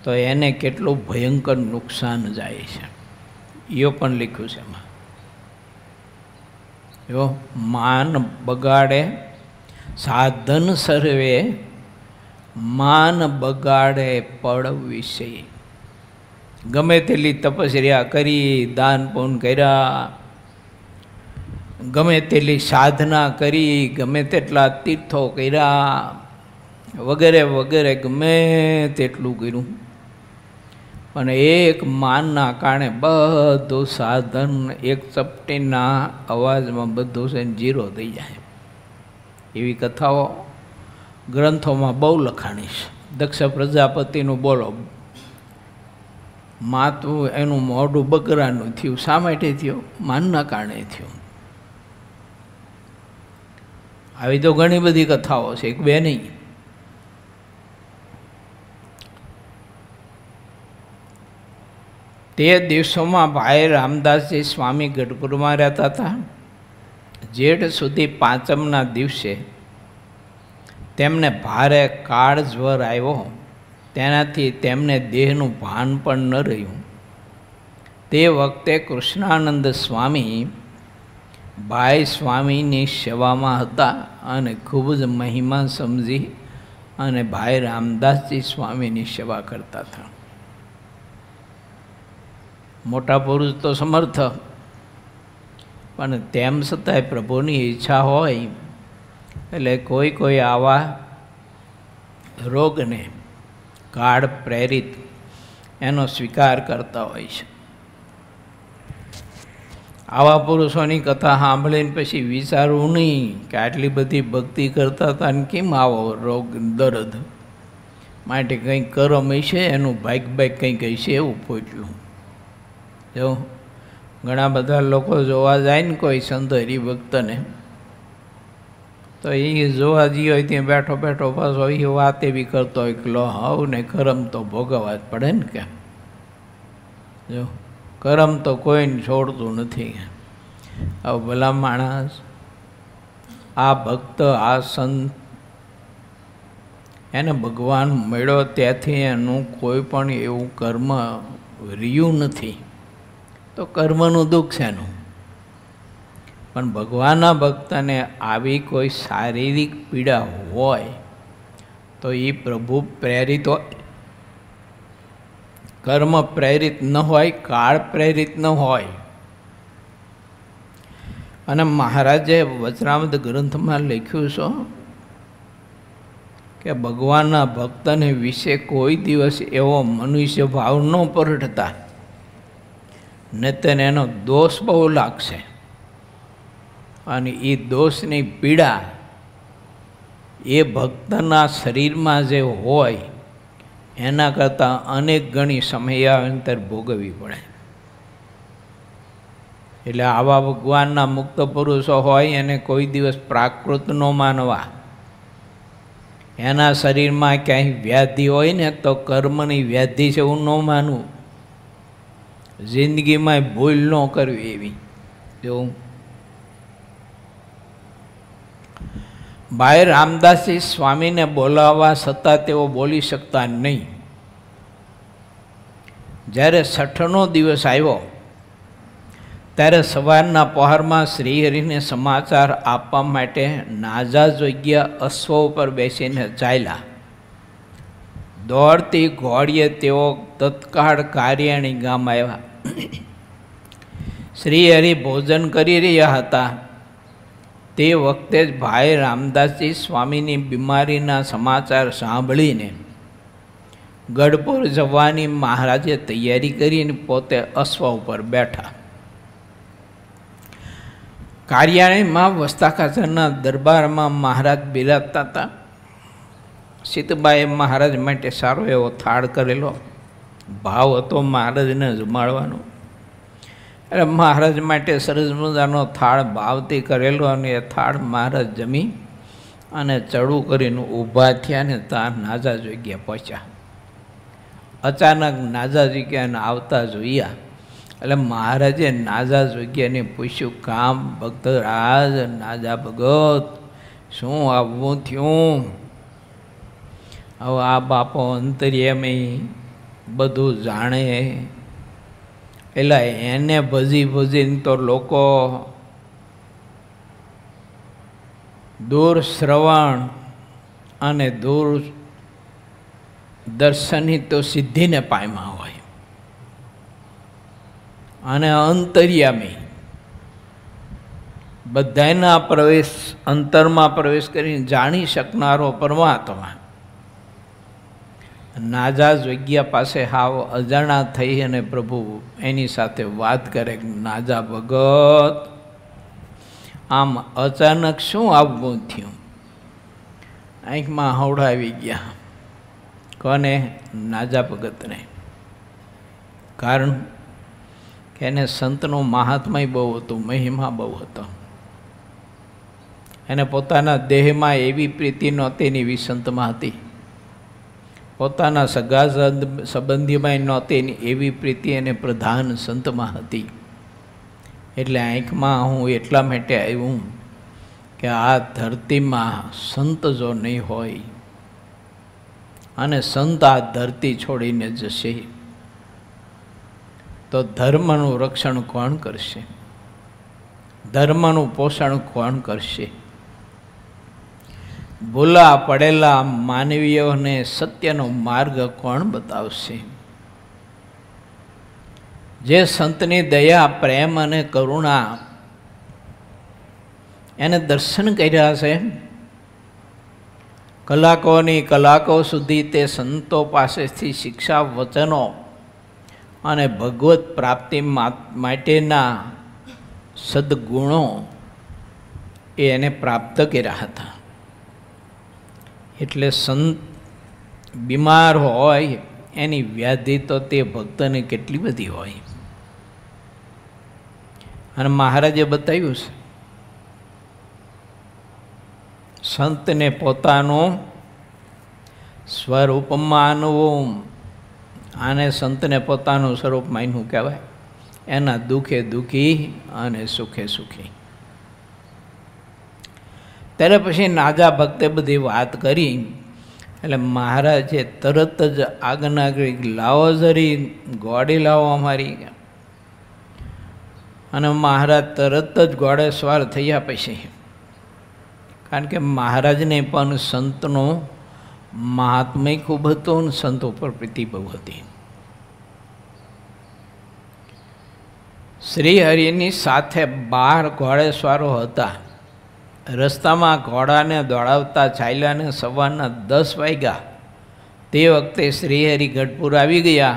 A: તો એને કેટલું ભયંકર નુકસાન જાય છે. એ પણ લખ્યું છે એમાં. જો માન બગાડે સાધન સર્વે, માન બગાડે પડ વિષય. ગમે તેટલી તપસ્યા કરી, દાન પૂન કર્યા, ગમે તેટલી સાધના કરી, ગમે તેટલા તીર્થો કર્યા, વગેરે વગેરે ગમે તેટલું કર્યું, પણ એક માનના કારણે બધું સાધન એક ચપટીના અવાજમાં બધું છે જીરો થઈ જાય. એવી કથાઓ ગ્રંથોમાં બહુ લખાણી છે. દક્ષ પ્રજાપતિનું બોલો, માતું એનું મોઢું બકરાનું થયું. શા માટે થયું? માનના કારણે થયું. આવી તો ઘણી બધી કથાઓ છે, એક બે નહીં. તે દિવસોમાં ભાઈ રામદાસજી સ્વામી ગઢપુરમાં રહેતા હતા. જેઠ સુધી પાંચમના દિવસે તેમને ભારે કાળજ્વર આવ્યો. તેનાથી તેમને દેહનું ભાન પણ ન રહ્યું. તે વખતે કૃષ્ણાનંદ સ્વામી ભાઈ સ્વામીની સેવામાં હતા અને ખૂબ જ મહિમા સમજી અને ભાઈ રામદાસજી સ્વામીની સેવા કરતા હતા. મોટા પુરુષ તો સમર્થ, પણ તેમ છતાંય પ્રભુની ઈચ્છા હોય એટલે કોઈ આવા રોગને કાળ પ્રેરિત એનો સ્વીકાર કરતા હોય છે. આવા પુરુષોની કથા સાંભળીને પછી વિચારવું નહીં કે આટલી બધી ભક્તિ કરતા હતા ને કેમ આવો રોગ દર્દ, માટે કંઈક કરમ હશે, એનું ભાગ કંઈક હશે એવું પોચલું. જો ઘણા બધા લોકો જોવા જાય ને કોઈ સંત હરિભક્તને, તો એ જોવા જઈએ હોય ત્યાં બેઠો બેઠો પાછો એ વાત એવી કરતો હોય કે લો હાવ ને કરમ તો ભોગવવા જ પડે ને કે. જો કરમ તો કોઈને છોડતું નથી. હવે ભલા માણસ, આ ભક્ત, આ સંત, એને ભગવાન મળ્યો ત્યાંથી એનું કોઈ પણ એવું કર્મ રહ્યું નથી, તો કર્મનું દુઃખ છે એનું. પણ ભગવાનના ભક્તને આવી કોઈ શારીરિક પીડા હોય તો એ પ્રભુ પ્રેરિત હોય, કર્મ પ્રેરિત ન હોય, કાળ પ્રેરિત ન હોય. અને મહારાજે વચનામૃત ગ્રંથમાં લખ્યું છે કે ભગવાનના ભક્તને વિશે કોઈ દિવસ એવો મનુષ્ય ભાવ ન પરટતા, ને તેને એનો દોષ બહુ લાગશે. અને એ દોષની પીડા એ ભક્તના શરીરમાં જે હોય એના કરતાં અનેક ગણી સમયાંતર ભોગવવી પડે. એટલે આવા ભગવાનના મુક્ત પુરુષો હોય એને કોઈ દિવસ પ્રાકૃત ન માનવા. એના શરીરમાં ક્યાંય વ્યાધિ હોય ને તો કર્મની વ્યાધિ છે એવું ન માનવું. જિંદગીમાં ભૂલ ન કરવી એવી. જો ભાઈ રામદાસજી સ્વામીને બોલાવવા છતાં તેઓ બોલી શકતા નહીં. જ્યારે 6ઠનો દિવસ આવ્યો ત્યારે સવારના પહોરમાં શ્રીહરિને સમાચાર આપવા માટે નાજા જગ્યા અશ્વ ઉપર બેસીને ચાલ્યા. દોડતી ઘોડીએ તેઓ તત્કાળ કાર્યાણી ગામ આવ્યા. શ્રીહરિ ભોજન કરી રહ્યા હતા. તે વખતે જ ભાઈ રામદાસજી સ્વામીની બીમારીના સમાચાર સાંભળીને ગઢપુર જવાની મહારાજે તૈયારી કરીને પોતે અશ્વ ઉપર બેઠા. કાર્યાણીમાં વસ્તાખાચરના દરબારમાં મહારાજ બિરાજતા હતા. સીતબાઈએ મહારાજ માટે સારો એવો થાળ કરેલો ભાવ હતો મહારાજને જમાડવાનો. એટલે મહારાજ માટે સરસ મજાનો થાળ ભાવથી કરેલો, અને એ થાળ મહારાજ જમી અને ચડું કરીને ઊભા થયા ને ત્યાં નાજા જગ્યા પહોંચ્યા. અચાનક નાજા જગ્યાને આવતા જોયા એટલે મહારાજે નાજા જગ્યાને પૂછ્યું, કામ ભક્તરાજ નાજા ભગત, શું આવવું થયું? હવે આ બાપો અંતર્યામી બધું જાણે, એટલે એને ભજી ભજીને તો લોકો દૂર શ્રવણ અને દૂર દર્શનની તો સિદ્ધિને પામ્યા હોય, અને અંતર્યામી બધાના પ્રવેશ, અંતરમાં પ્રવેશ કરીને જાણી શકનારો પરમાત્મા નાજા જગ્યા પાસે હાવ અજાણા થઈ અને પ્રભુ એની સાથે વાત કરે, નાજા ભગત આમ અચાનક શું આવવું થયું? આંખમાં હવડાવી ગયા. કોને? નાજા ભગતને. કારણ કે એને સંતનું મહાત્મય બહુ હતું, મહિમા બહુ હતો. એને પોતાના દેહમાં એવી પ્રીતિ નહોતી એની એવી સંતમાં હતી. પોતાના સગા સંબંધીમાં નહોતી એવી પ્રીતિ એને પ્રધાન સંતમાં હતી. એટલે આંખમાં હું એટલા માટે આવ્યું કે આ ધરતીમાં સંત જો નહીં હોય અને સંત આ ધરતી છોડીને જશે તો ધર્મનું રક્ષણ કોણ કરશે? ધર્મનું પોષણ કોણ કરશે? ભૂલા પડેલા માનવીઓને સત્યનો માર્ગ કોણ બતાવશે? જે સંતની દયા, પ્રેમ અને કરુણા એને દર્શન કર્યા છે, કલાકોની કલાકો સુધી તે સંતો પાસેથી શિક્ષા વચનો અને ભગવત પ્રાપ્તિ માટેના સદ્ગુણો એને પ્રાપ્ત કર્યા હતા. એટલે સંત બીમાર હોય એની વ્યાધિ તો તે ભક્તને કેટલી બધી હોય. અને મહારાજે બતાવ્યું છે સંતને પોતાનું સ્વરૂપ માનવું. આને સંતને પોતાનું સ્વરૂપ માન્યું કહેવાય. એના દુઃખે દુઃખી અને સુખે સુખી. ત્યારે પછી નાગા ભક્તે બધી વાત કરી એટલે મહારાજે તરત જ આજ્ઞા કરી, લાવો જરી ઘોડી લાવો અમારી. અને મહારાજ તરત જ ઘોડે સવાર થયા. પછી કારણ કે મહારાજને પણ સંતનું મહાત્મય ખૂબ હતું અને સંત ઉપર પ્રીતિ બહુ હતી. શ્રી હરિની સાથે 12 ઘોડેસવારો હતા. રસ્તામાં ઘોડાને દોડાવતા ચાલ્યાને સવારના 10 વાગ્યા. તે વખતે શ્રીહરિ ગઢપુર આવી ગયા.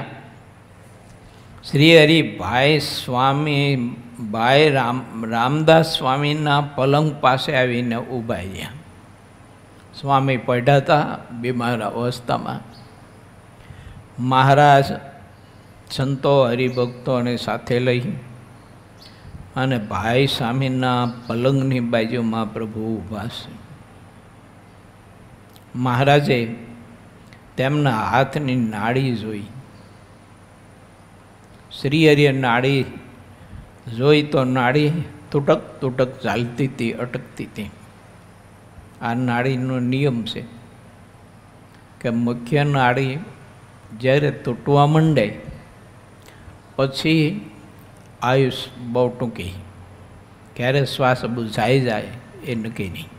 A: શ્રીહરિ ભાઈ રામદાસ સ્વામીના પલંગ પાસે આવીને ઊભા રહ્યા. સ્વામી પડ્યા હતા બીમાર અવસ્થામાં. મહારાજ સંતો હરિભક્તોને સાથે લઈ અને ભાઈ સ્વામીના પલંગની બાજુમાં પ્રભુ ઊભા છે. મહારાજે તેમના હાથની નાડી જોઈ. શ્રીહરિએ નાડી જોઈ તો નાડી તૂટક તૂટક ચાલતી હતી, અટકતી હતી. આ નાડીનો નિયમ છે કે મુખ્ય નાડી જ્યારે તૂટવા માંડે પછી આયુષ બહુ ટૂંકી, ક્યારે શ્વાસ બુઝાઈ જાય એ નક્કી નહીં.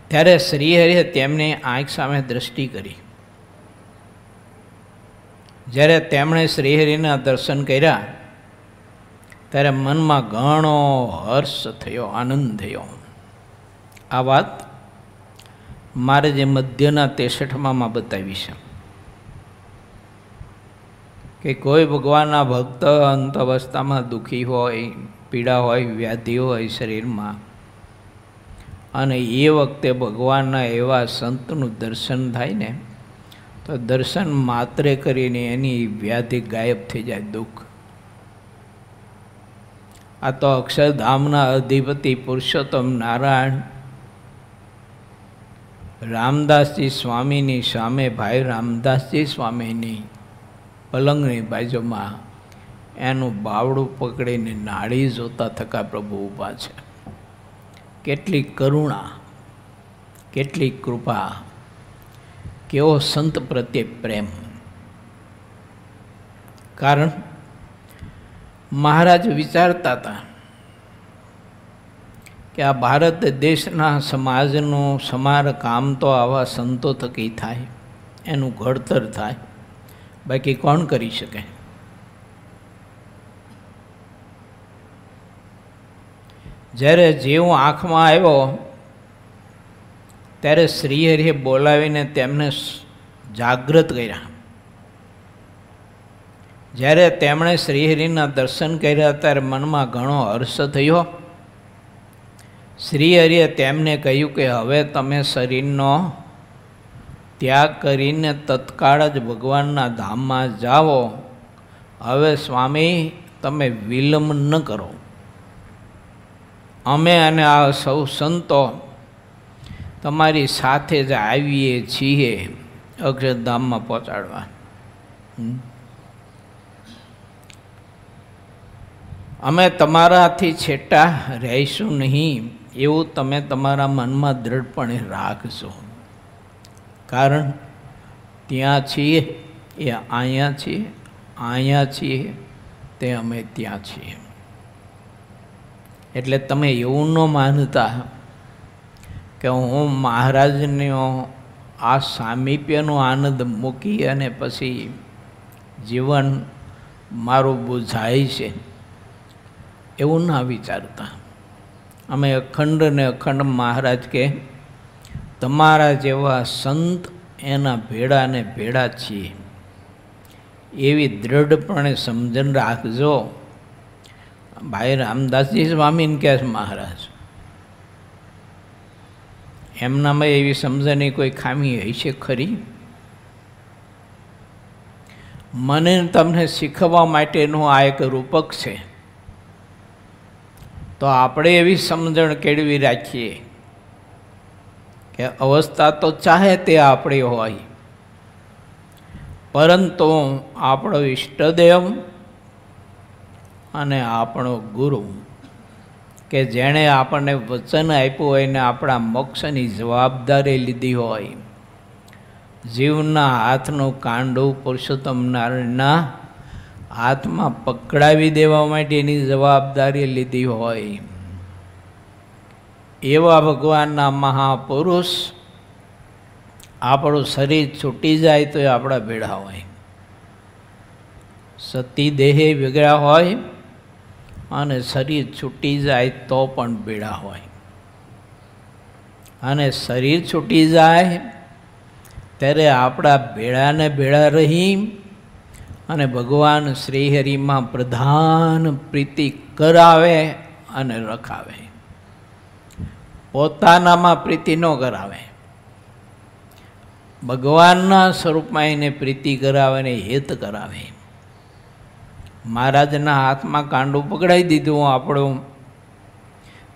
A: ત્યારે શ્રીહરિએ તેમની આંખ સામે દ્રષ્ટિ કરી. જ્યારે તેમણે શ્રીહરિના દર્શન કર્યા ત્યારે મનમાં ઘણો હર્ષ થયો, આનંદ થયો. આ વાત મારે જે મધ્યના 63માં બતાવી છે કે કોઈ ભગવાનના ભક્ત અંત અવસ્થામાં દુઃખી હોય, પીડા હોય, વ્યાધિ હોય શરીરમાં, અને એ વખતે ભગવાનના એવા સંતનું દર્શન થાય ને તો દર્શન માત્રે કરીને એની વ્યાધિ ગાયબ થઈ જાય, દુઃખ. આ તો અક્ષરધામના અધિપતિ પુરુષોત્તમ નારાયણ રામદાસજી સ્વામીની સામે ભાઈ રામદાસજી સ્વામીની પલંગની બાજુમાં એનું બાવડું પકડીને નાડી જોતા થકા પ્રભુ ઊભા છે. કેટલી કરુણા, કેટલી કૃપા, કેવો સંત પ્રત્યે પ્રેમ. કારણ મહારાજ વિચારતા હતા કે આ ભારત દેશના સમાજનું સમારકામ તો આવા સંતો થકી થાય, એનું ઘડતર થાય, બાકી કોણ કરી શકે. જ્યારે જેવું આંખમાં આવ્યો ત્યારે શ્રીહરિએ બોલાવીને તેમને જાગૃત કર્યા. જ્યારે તેમણે શ્રીહરિના દર્શન કર્યા ત્યારે મનમાં ઘણો હર્ષ થયો. શ્રીહરિએ તેમને કહ્યું કે હવે તમે શરીરનો ત્યાગ કરીને તત્કાળ જ ભગવાનના ધામમાં જાઓ. હવે સ્વામી તમે વિલંબ ન કરો. અમે અને આ સૌ સંતો તમારી સાથે જ આવીએ છીએ અક્ષરધામમાં પહોંચાડવા. અમે તમારાથી છેટા રહીશું નહીં એવું તમે તમારા મનમાં દૃઢપણે રાખજો. કારણ ત્યાં છીએ એ અહીંયા છીએ, અહીંયા છીએ તે અમે ત્યાં છીએ. એટલે તમે એવું ન માનતા કે હું મહારાજનો આ સામીપ્યનો આનંદ મૂકી અને પછી જીવન મારું બુઝાય છે એવું ના વિચારતા. અમે અખંડ ને અખંડ મહારાજ કે તમારા જેવા સંત એના ભેળા ને ભેળા છીએ, એવી દ્રઢપણે સમજણ રાખજો. ભાઈ રામદાસજી સ્વામીને કહે છે મહારાજ, એમનામાં એવી સમજણની કોઈ ખામી હશે ખરી? મને તમને શીખવવા માટેનું આ એક રૂપક છે, તો આપણે એવી સમજણ કેળવી રાખીએ કે અવસ્થા તો ચાહે તે આપણી હોય, પરંતુ આપણો ઈષ્ટદેવ અને આપણો ગુરુ કે જેણે આપણને વચન આપ્યું હોય ને આપણા મોક્ષની જવાબદારી લીધી હોય, જીવના હાથનું કાંડું પુરુષોત્તમ નારાયણના હાથમાં પકડાવી દેવા માટેની જવાબદારી લીધી હોય, એવા ભગવાનના મહાપુરુષ આપણું શરીર છૂટી જાય તો એ આપણા ભેળા હોય. સતી દેહે વેગળા હોય અને શરીર છૂટી જાય તો પણ ભેળા હોય. અને શરીર છૂટી જાય ત્યારે આપણા ભેળાને ભેળા રહી અને ભગવાન શ્રીહરિમાં પ્રધાન પ્રીતિ કરાવે અને રખાવે. પોતાનામાં પ્રીતિ ન કરાવે, ભગવાનના સ્વરૂપમાં એને પ્રીતિ કરાવે ને હિત કરાવે. મહારાજના હાથમાં કાંડું પકડાઈ દીધું આપણું,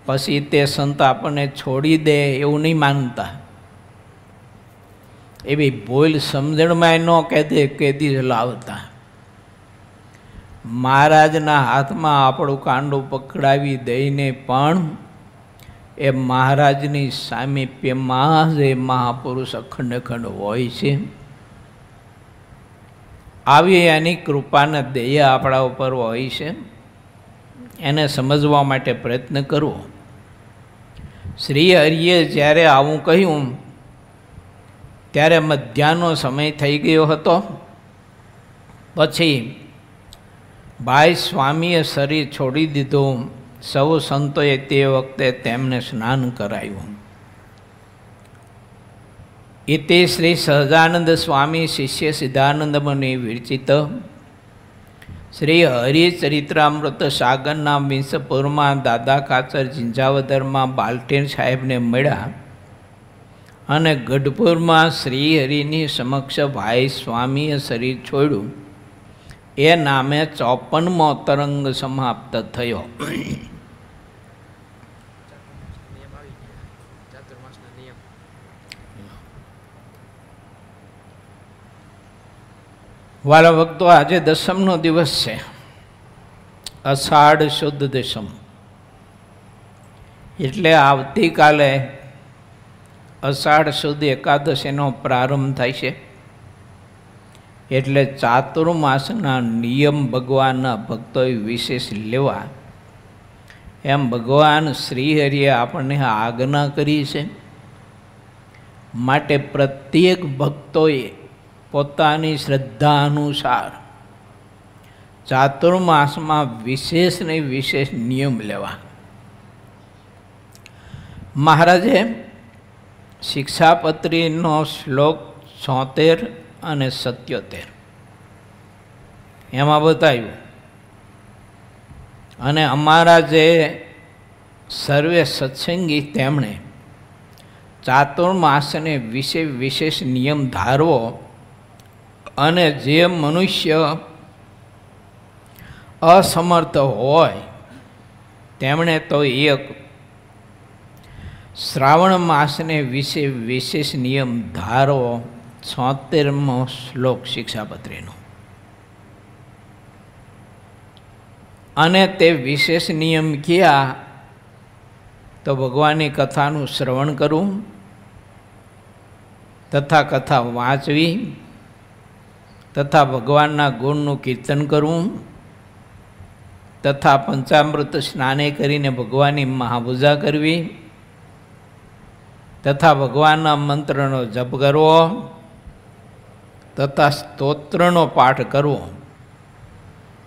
A: પછી તે સંત આપણને છોડી દે એવું નહીં માનતા. એવી ભૂલ સમજણમાં ન કેદી લાવતા. મહારાજના હાથમાં આપણું કાંડું પકડાવી દઈને પણ એ મહારાજની સામીપ્યમાં જ એ મહાપુરુષ અખંડ અખંડ હોય છે. આવી એની કૃપાને દયા આપણા ઉપર હોય છે, એને સમજવા માટે પ્રયત્ન કરવો. શ્રી હરિએ જ્યારે આવું કહ્યું ત્યારે મધ્યાહનો સમય થઈ ગયો હતો. પછી ભાઈ સ્વામીએ શરીર છોડી દીધું. સૌ સંતોએ તે વખતે તેમને સ્નાન કરાયું. ઇતિ શ્રી સહજાનંદ સ્વામી શિષ્ય સિદ્ધાનંદ મુનિ વિરચિત શ્રી હરિચરિત્રામૃત સાગરના વિંસપુરમાં દાદા કાચર ઝીંઝાવદરમાં બાલટેન સાહેબને મળ્યા અને ગઢપુરમાં શ્રી હરિની સમક્ષ ભાઈ સ્વામીએ શરીર છોડ્યું. એ નામે 54મો તરંગ સમાપ્ત થયો. વાલા ભક્તો, આજે દસમનો દિવસ છે, અષાઢ શુદ્ધ દસમ. એટલે આવતીકાલે અષાઢ શુદ્ધ એકાદશીનો પ્રારંભ થાય છે. એટલે ચાતુર્માસના નિયમ ભગવાનના ભક્તોએ વિશેષ લેવા એમ ભગવાન શ્રીહરિએ આપણને આજ્ઞા કરી છે. માટે પ્રત્યેક ભક્તોએ પોતાની શ્રદ્ધા અનુસાર ચાતુર્માસમાં વિશેષ ને વિશેષ નિયમ લેવા. મહારાજે શિક્ષાપત્રીનો શ્લોક 76 અને 77 એમાં બતાવ્યું. અને અમારા જે સર્વે સત્સંગી તેમણે ચાતુર્માસને વિશેષ નિયમ ધારવો. અને જે મનુષ્ય અસમર્થ હોય તેમણે તો એક શ્રાવણ માસને વિશેષ નિયમ ધારવો. 76મો શ્લોક શિક્ષાપત્રીનો. અને તે વિશેષ નિયમ કયા? તો ભગવાનની કથાનું શ્રવણ કરવું તથા કથા વાંચવી તથા ભગવાનના ગુણનું કીર્તન કરવું તથા પંચામૃત સ્નાને કરીને ભગવાનની મહાપૂજા કરવી તથા ભગવાનના મંત્રનો જપ કરવો તથા સ્તોત્રનો પાઠ કરવો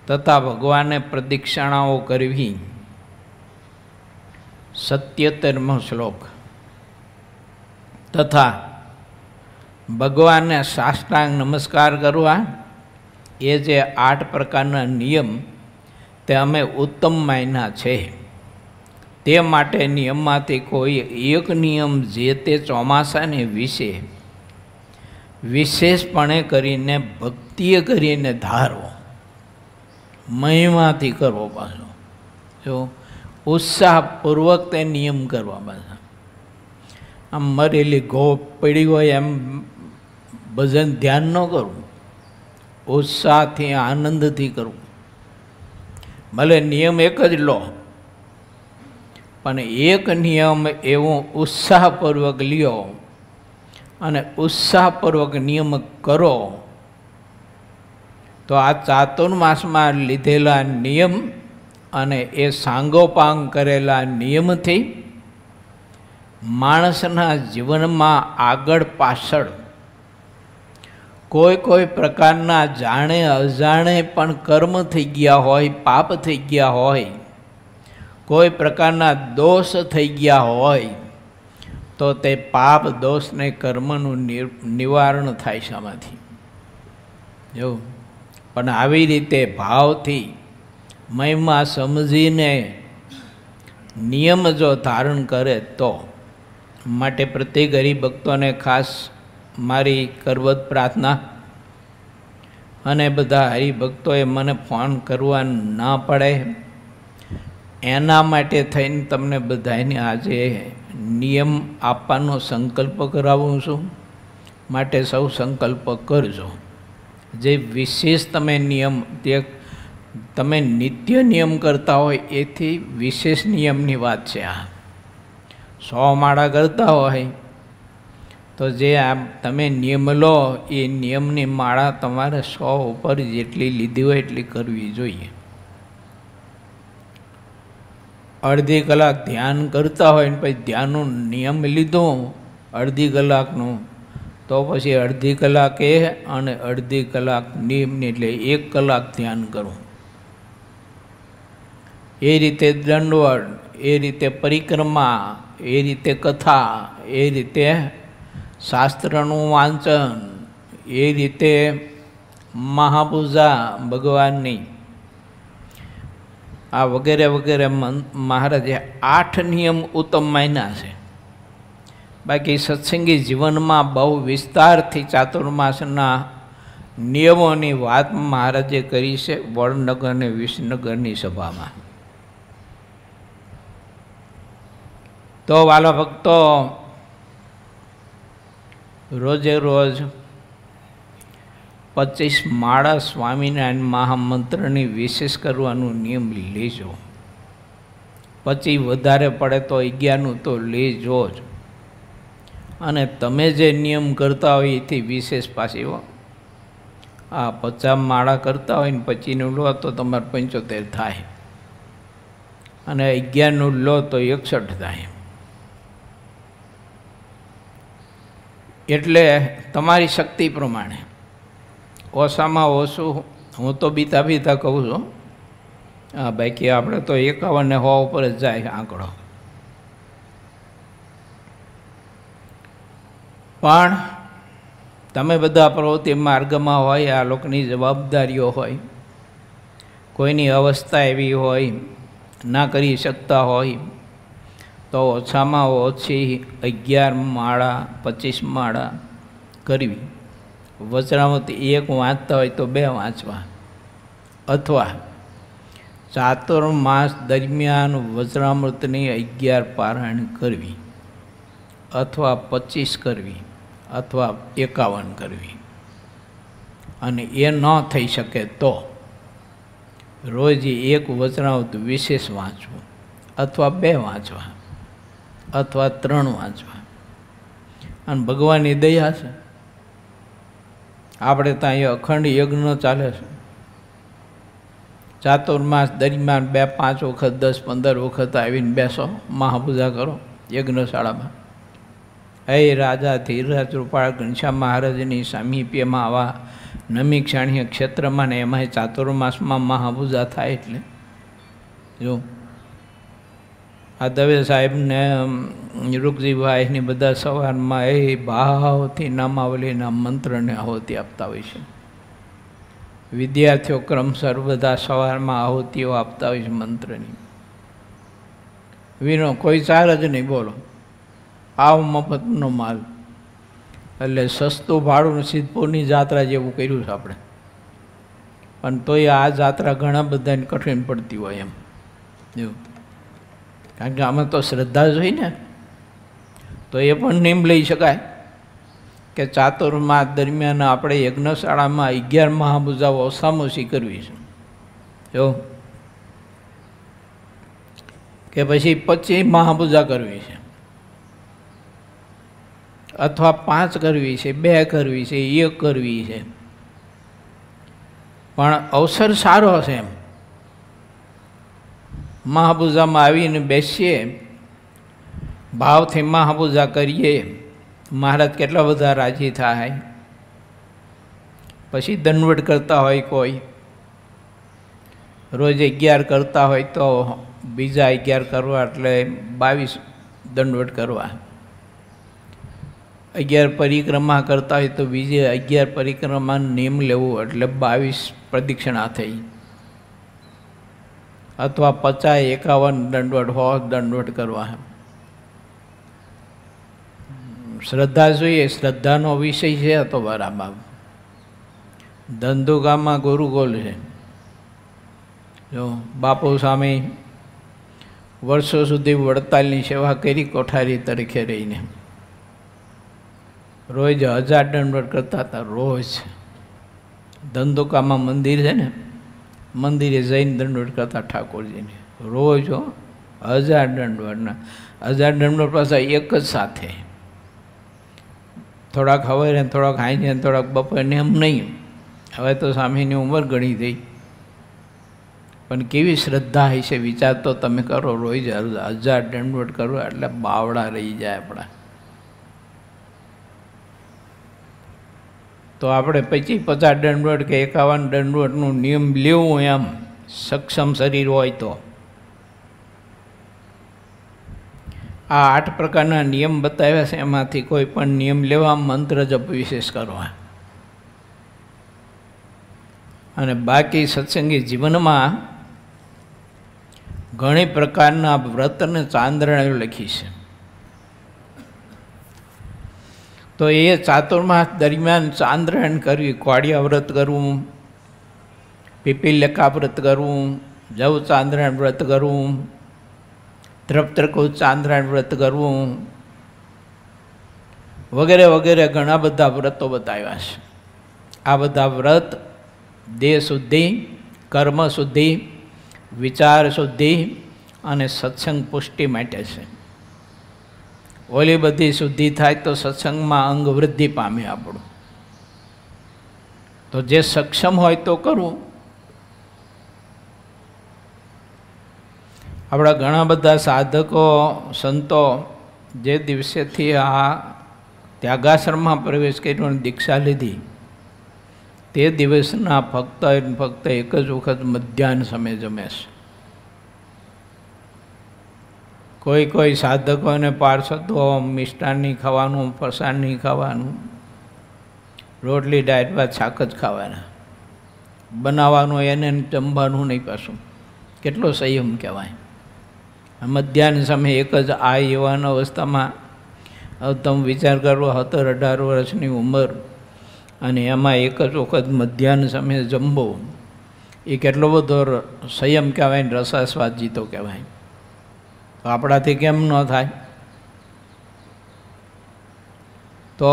A: તથા ભગવાનને પ્રદક્ષિણાઓ કરવી 77મો શ્લોક. તથા ભગવાનને સાષ્ટાંગ નમસ્કાર કરવા એ જે 8 પ્રકારના નિયમ તે અમે ઉત્તમ માન્યા છે. તે માટે નિયમમાંથી કોઈ એક નિયમ જે તે ચોમાસાને વિશે વિશેષપણે કરીને ભક્તિએ કરીને ધારવો, મહિમાથી કરવો. પાછો જો ઉત્સાહપૂર્વક તે નિયમ કરવા. પાછા આમ મરેલી ગો પડી હોય એમ ભજન ધ્યાન ન કરવું, ઉત્સાહથી આનંદથી કરવું. ભલે નિયમ એક જ લો, પણ એક નિયમ એવો ઉત્સાહપૂર્વક લ્યો અને ઉત્સાહપૂર્વક નિયમ કરો તો આ ચાતુર્માસમાં લીધેલા નિયમ અને એ સાંગોપાંગ કરેલા નિયમથી માણસના જીવનમાં આગળ પાછળ કોઈ પ્રકારના જાણે અજાણે પણ કર્મ થઈ ગયા હોય, પાપ થઈ ગયા હોય, કોઈ પ્રકારના દોષ થઈ ગયા હોય તો તે પાપ દોષને કર્મનું નિવારણ થાય છે આમાંથી. જો પણ આવી રીતે ભાવથી મહિમા સમજીને નિયમ જો ધારણ કરે તો. માટે પ્રત્યેક હરિભક્તોને ખાસ મારી કરવત પ્રાર્થના, અને બધા હરિભક્તોએ મને ફોન કરવા ના પડે એના માટે થઈને તમને બધાને આજે નિયમ આપવાનો સંકલ્પ કરાવું છું. માટે સૌ સંકલ્પ કરજો. જે વિશેષ તમે નિયમ, જે તમે નિત્ય નિયમ કરતા હોય એથી વિશેષ નિયમની વાત છે આ. 100 માળા કરતા હોય તો જે આ તમે નિયમ લો એ નિયમની માળા તમારે 100 ઉપર જેટલી લીધી હોય એટલી કરવી જોઈએ. અડધી કલાક ધ્યાન કરતા હોય ને પછી ધ્યાનનો નિયમ લીધો અડધી કલાકનું, તો પછી અડધી કલાકે અને અડધી કલાક નિયમની, એટલે 1 કલાક ધ્યાન કરવું. એ રીતે દંડવત, એ રીતે પરિક્રમા, એ રીતે કથા, એ રીતે શાસ્ત્રનું વાંચન, એ રીતે મહાપૂજા ભગવાનની, આ વગેરે વગેરે મહારાજે 8 નિયમ ઉત્તમ માન્યા છે. બાકી સત્સંગી જીવનમાં બહુ વિસ્તારથી ચાતુર્માસના નિયમોની વાત મહારાજે કરી છે વડનગર અને વિસનગરની સભામાં. તો વાલા ભક્તો, રોજે રોજ 25 માળા સ્વામિનારાયણ મહામંત્રની વિશેષ કરવાનું નિયમ લેજો. પછી વધારે પડે તો 11નું તો લેજો જ. અને તમે જે નિયમ કરતા હોય એથી વિશેષ પાછી આ 50 માળા કરતા હોય ને 25નું લો તો તમારે 75 થાય, અને 11નું લો તો 61 થાય. એટલે તમારી શક્તિ પ્રમાણે ઓછામાં ઓછું, હું તો બીતા બીતા કહું છું, બાકી આપણે તો 51 ને 100 ઉપર જ જાય આંકડો. પણ તમે બધા પ્રવૃત્તિ માર્ગમાં હોય, આ લોકોની જવાબદારીઓ હોય, કોઈની અવસ્થા એવી હોય ના કરી શકતા હોય તો ઓછામાં ઓછી 11 માળા 25 માળા કરવી. વચનામૃત 1 વાંચતા હોય તો 2 વાંચવા, અથવા ચાતુર્માસ દરમિયાન વચનામૃતની 11 પારાયણ કરવી, અથવા 25 કરવી, અથવા 51 કરવી. અને એ ન થઈ શકે તો રોજ 1 વચનામૃત વિશેષ વાંચવું, અથવા 2 વાંચવા, અથવા 3 વાંચવા. અને ભગવાનની દયા છે, આપણે ત્યાં એ અખંડ યજ્ઞ ચાલે છે. ચાતુર્માસ દરમિયાન 2-5 વખત 10-15 વખત આવીને બેસો, મહાપૂજા કરો યજ્ઞશાળામાં. હે રાજા ધીરજ રૂપાળ ઘનશ્યામ મહારાજની સામીપ્યમાં આવા નમી ક્ષાણીય ક્ષેત્રમાં ને એમાંય ચાતુર્માસમાં મહાપૂજા થાય. એટલે જો આ દવે સાહેબને રૂકજીભાઈની બધા સવારમાં એ ભાવથી નામાવલીના મંત્રને આહુતિ આપતા હોય છે. વિદ્યાર્થીઓ ક્રમસર બધા સવારમાં આહુતિઓ આપતા હોય છે મંત્રની. વિનો કોઈ ચાર જ નહીં, બોલો આવ મફતનો માલ. એટલે સસ્તું ભાડું સિદ્ધપુરની જાત્રા જેવું કર્યું છે આપણે. પણ તોય આ જાત્રા ઘણા બધાને કઠિન પડતી હોય એમ એવું, કારણ કે આમાં તો શ્રદ્ધા જ હોય ને. તો એ પણ નિયમ લઈ શકાય કે ચાતુર્માસ દરમિયાન આપણે યજ્ઞશાળામાં 11 મહાપૂજાઓ ઓછામાં ઓછી કરવી છે જો, કે પછી 25 મહાપૂજા કરવી છે, અથવા 5 કરવી છે, 2 કરવી છે, 1 કરવી છે. પણ અવસર સારો છે એમ. મહાપૂજામાં આવીને બેસીએ, ભાવથી મહાપૂજા કરીએ, મહારાજ કેટલા બધા રાજી થાય. પછી દંડવટ કરતા હોય કોઈ, રોજ 11 કરતા હોય તો બીજા 11 કરવા એટલે 22 દંડવટ કરવા. 11 પરિક્રમા કરતા હોય તો બીજે 11 પરિક્રમાનો નિયમ લેવું એટલે 22 પ્રદક્ષિણા થઈ. અથવા 50, 51 દંડવટ, 100 દંડવટ કરવા. શ્રદ્ધા જોઈએ, શ્રદ્ધાનો વિષય છે તો બરાબર. ધંધુકામાં ગુરુકુલ છે જો, બાપુ સ્વામી વર્ષો સુધી વડતાલની સેવા કરી કોઠારી તરીકે રહીને. રોજ 1000 દંડવટ કરતા હતા રોજ. ધંધુકામાં મંદિર છે ને, મંદિરે જઈને દંડવટ કરતા ઠાકોરજીને રોજ 1000 દંડવટના. 1000 દંડવટ પાછા એક જ સાથે, થોડાક હવારે થોડાક હાંજે થોડાક બપોરને એમ નહીં. હવે તો સ્વામીની ઉંમર ઘણી થઈ, પણ કેવી શ્રદ્ધા હશે વિચાર તો તમે કરો. રોજ 1000 દંડવટ કરો એટલે બાવડા રહી જાય આપણા. તો આપણે 50 દંડવટ કે 51 દંડવટનું નિયમ લેવું એમ સક્ષમ શરીર હોય તો. આ 8 પ્રકારના નિયમ બતાવ્યા છે, એમાંથી કોઈ પણ નિયમ લેવા, મંત્ર જપ વિશેષ કરવા. અને બાકી સત્સંગી જીવનમાં ઘણી પ્રકારના વ્રતને ચાંદ્રણીઓ લખી છે. તો એ ચાતુર્માસ દરમિયાન ચાંદ્રયણ કરવી, કોડિયા વ્રત કરવું, પીપીલકા વ્રત કરવું, જવ ચાંદ્રયણ વ્રત કરવું, ત્રપ્તરકૂટ ચાંદ્રયણ વ્રત કરવું, વગેરે વગેરે ઘણા બધા વ્રતો બતાવ્યા છે. આ બધા વ્રત દેહ શુદ્ધિ, કર્મ શુદ્ધિ, વિચાર શુદ્ધિ અને સત્સંગ પુષ્ટિ માટે છે. ઓલી બધી શુદ્ધિ થાય તો સત્સંગમાં અંગ વૃદ્ધિ પામે આપણું. તો જે સક્ષમ હોય તો કરવું. આપણા ઘણા બધા સાધકો સંતો જે દિવસેથી આ ત્યાગાશ્રમમાં પ્રવેશ કર્યો અને દીક્ષા લીધી, તે દિવસના ફક્ત એક જ વખત મધ્યાહન સમય જમે છે. કોઈ સાધકોને પાર્ષદો મિષ્ટાન નહીં ખાવાનું, ફરસાણ નહીં ખાવાનું, રોટલી દાળ ભાત શાક જ ખાવાના, બનાવવાનું એને જમવાનું નહીં પાછું. કેટલો સંયમ કહેવાય. મધ્યાહન સમયે એક જ આ યુવાન અવસ્થામાં, હવે તમે વિચાર કરો 17-18 વર્ષની ઉંમર અને એમાં એક જ વખત મધ્યાહન સમયે જમવું, એ કેટલો બધો સંયમ કહેવાય ને રસાસ્વાદ જીતો કહેવાય. તો આપણાથી કેમ ન થાય? તો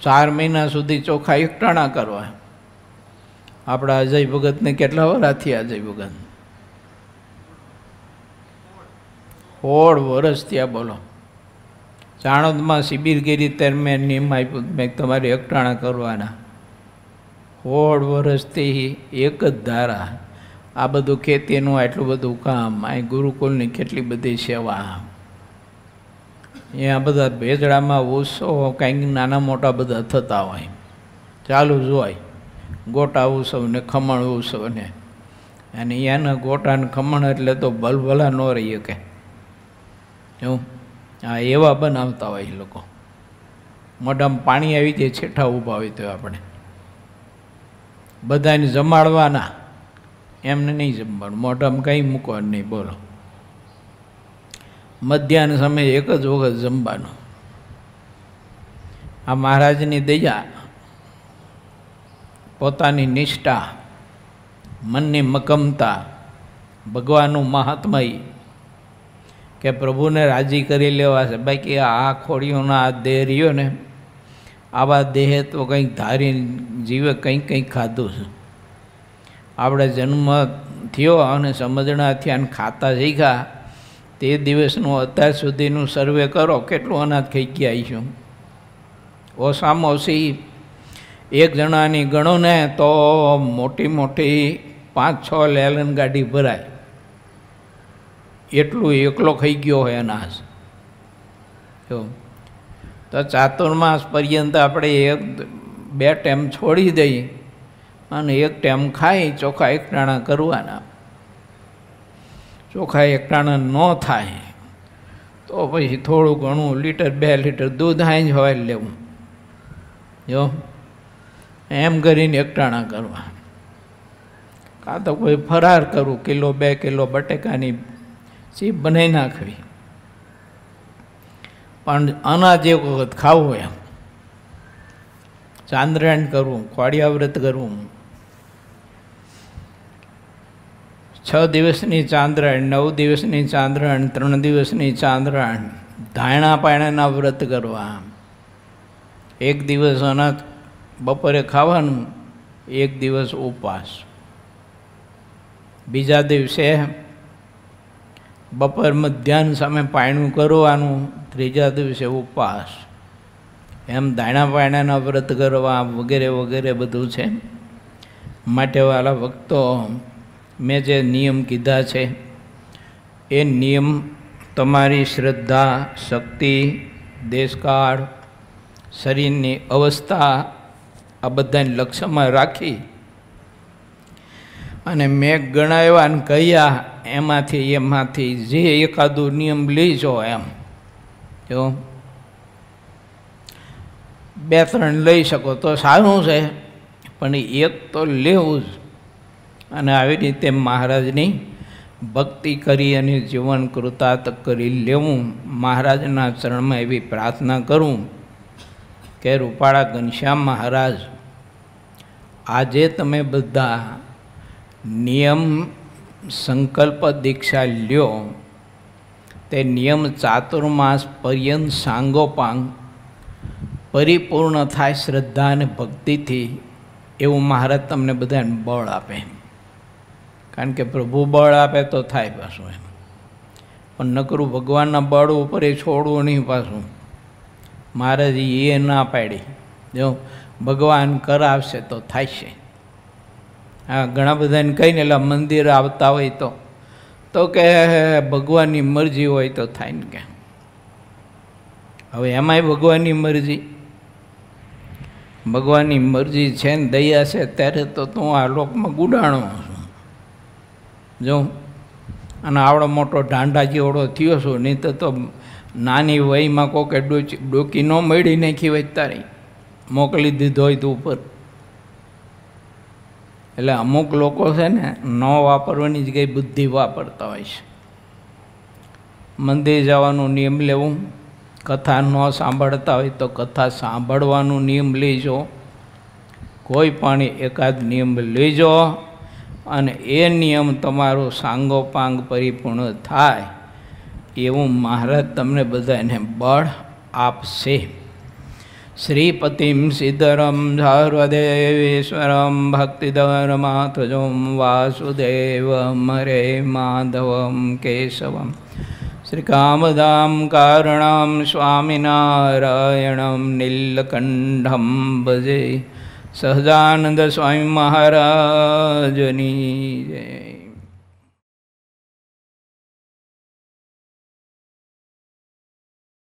A: 4 મહિના સુધી ચોખા એકટાણા કરવા. આપણા અજય ભગતને કેટલા વર્ષ થયા? અજય ભગત 16 વર્ષ થયા. બોલો, ચાણોદમાં શિબિર કરી ત્યારે મેં નિયમ આપ્યું, મેં તમારે એકટાણા કરવાના. 16 વર્ષથી એક જ ધારા. આ બધું ખેતીનું આટલું બધું કામ, આ ગુરુકુલની કેટલી બધી સેવા, અહીંયા બધા ભેજડામાં ઉત્સવો કાંઈક નાના મોટા બધા થતા હોય, ચાલુ જ હોય. ગોટા ઉત્સવ ને ખમણ ઉત્સવ ને અને એના ગોટાને ખમણ એટલે તો ભલભલા ન રહી શકે એવું. હા, એવા બનાવતા હોય એ લોકો. મોઢામાં પાણી આવી જાય છેઠા ઊભા હોય તો આપણે બધાને જમાડવાના, એમને નહીં જમવાનું, મોઢામાં કંઈ મૂકવાનું નહીં. બોલો, મધ્યાહન સમયે એક જ વખત જમવાનું. આ મહારાજની દયા, પોતાની નિષ્ઠા, મનની મક્કમતા, ભગવાનનું મહાત્મય કે પ્રભુને રાજી કરી લેવા છે. બાકી આ ખોડીઓના આ દેહ રહ્યો ને, આવા દેહે તો કંઈક ધારી જીવે કંઈક ખાધું છે. આપણે જન્મ થયો અને સમજણા થયા અને ખાતા શીખ્યા તે દિવસનું અત્યાર સુધીનું સર્વે કરો, કેટલું અનાજ ખાઈ ગયા આવીશું. ઓછામાં ઓછી એક જણાની ગણો ને તો મોટી મોટી 5-6 લેલન ગાડી ભરાય, એટલું એકલો ખાઈ ગયો હોય અનાજ. તો ચાતુર્માસ પર્યંત આપણે 1-2 ટાઈમ છોડી દઈએ અને 1 ટાઈમ ખાઈ ચોખા એકટાણા કરવાના. ચોખા એકટાણા ન થાય તો પછી થોડું ઘણું 1-2 લીટર દૂધ આઈ જ હોય લેવું. જો એમ કરીને એકટાણા કરવા, કાં તો કોઈ ફરાર કરવું, 1-2 કિલો બટેકાની ચીપ બનાવી નાખવી. પણ અનાજ એક વખત ખાવું એમ. ચાંદ્રાયણ કરવું, ખોડિયા વ્રત કરવું, 6 દિવસની ચાંદ્રાયણ, 9 દિવસની ચાંદ્રાયણ, 3 દિવસની ચાંદ્રાયણ, ધાયણા પાયણાના વ્રત કરવા. 1 દિવસ અનાજ બપોરે ખાવાનું, 1 દિવસ ઉપવાસ. બીજા દિવસે બપોર મધ્યાહન સામે પાયણું કરવાનું, 3જા દિવસે ઉપવાસ. એમ ધાયણા પાયણાના વ્રત કરવા વગેરે વગેરે બધું છે. માટે વાલા ભક્તો, મેં જે નિયમ કીધા છે એ નિયમ તમારી શ્રદ્ધા, શક્તિ, દેશકાળ, શરીરની અવસ્થા આ બધાને લક્ષ્યમાં રાખી અને મેં ગણાવ્યા અને કહ્યા એમાંથી જે એકાદો નિયમ લઈજો એમ. જો 2-3 લઈ શકો તો સારું છે, પણ એક તો લેવું જ. અને આવી રીતે મહારાજની ભક્તિ કરી અને જીવન કૃતાર્થ કરી લેવું. મહારાજના ચરણમાં એવી પ્રાર્થના કરું કે રૂપાળા ઘનશ્યામ મહારાજ, આજે તમે બધા નિયમ સંકલ્પ દીક્ષા લ્યો, તે નિયમ ચાતુર્માસ પર્યંત સાંગોપાંગ પરિપૂર્ણ થાય શ્રદ્ધા અને ભક્તિથી, એવું મહારાજ તમને બધાને બળ આપે. કારણ કે પ્રભુ બળ આપે તો થાય પાછું એમ, પણ નકરું ભગવાનના બળ ઉપર એ છોડવું નહીં પાછું. મહારાજ એ ના પાડી, જો ભગવાન કરાવશે તો થાય છે. હા, ઘણા બધાને કહીને એટલે મંદિર આવતા હોય તો કે ભગવાનની મરજી હોય તો થાય ને. કે હવે એમાંય ભગવાનની મરજી, ભગવાનની મરજી છે ને દયા છે ત્યારે તો તું આ લોકમાં ગુડાણો છું. જો અને આવડો મોટો ઢાંઢા જેવડો થયો છું, નહીં તો નાની વયમાં કોકે ડોકી ન મળી નાખી હોય તારી મોકલી દીધો હોય તો ઉપર. એટલે અમુક લોકો છે ને ન વાપરવાની જગ્યાએ બુદ્ધિ વાપરતા હોય છે. મંદિર જવાનું નિયમ લેવું, કથા ન સાંભળતા હોય તો કથા સાંભળવાનું નિયમ લેજો. કોઈ પણ એકાદ નિયમ લેજો અને એ નિયમ તમારો સાંગોપાંગ પરિપૂર્ણ થાય એવું મહારાજ તમને બધાને બળ આપશે. શ્રીપતિમ સિદ્ધરમ સર્વદેવેશ્વરમ ભક્તિધર્માત્મજમ વાસુદેવમ હરે માધવમ કેશવમ શ્રીકામદામ કારણમ સ્વામિનારાયણમ નીલકંઠમ ભજે. સહજાનંદ સ્વામી મહારાજની જય.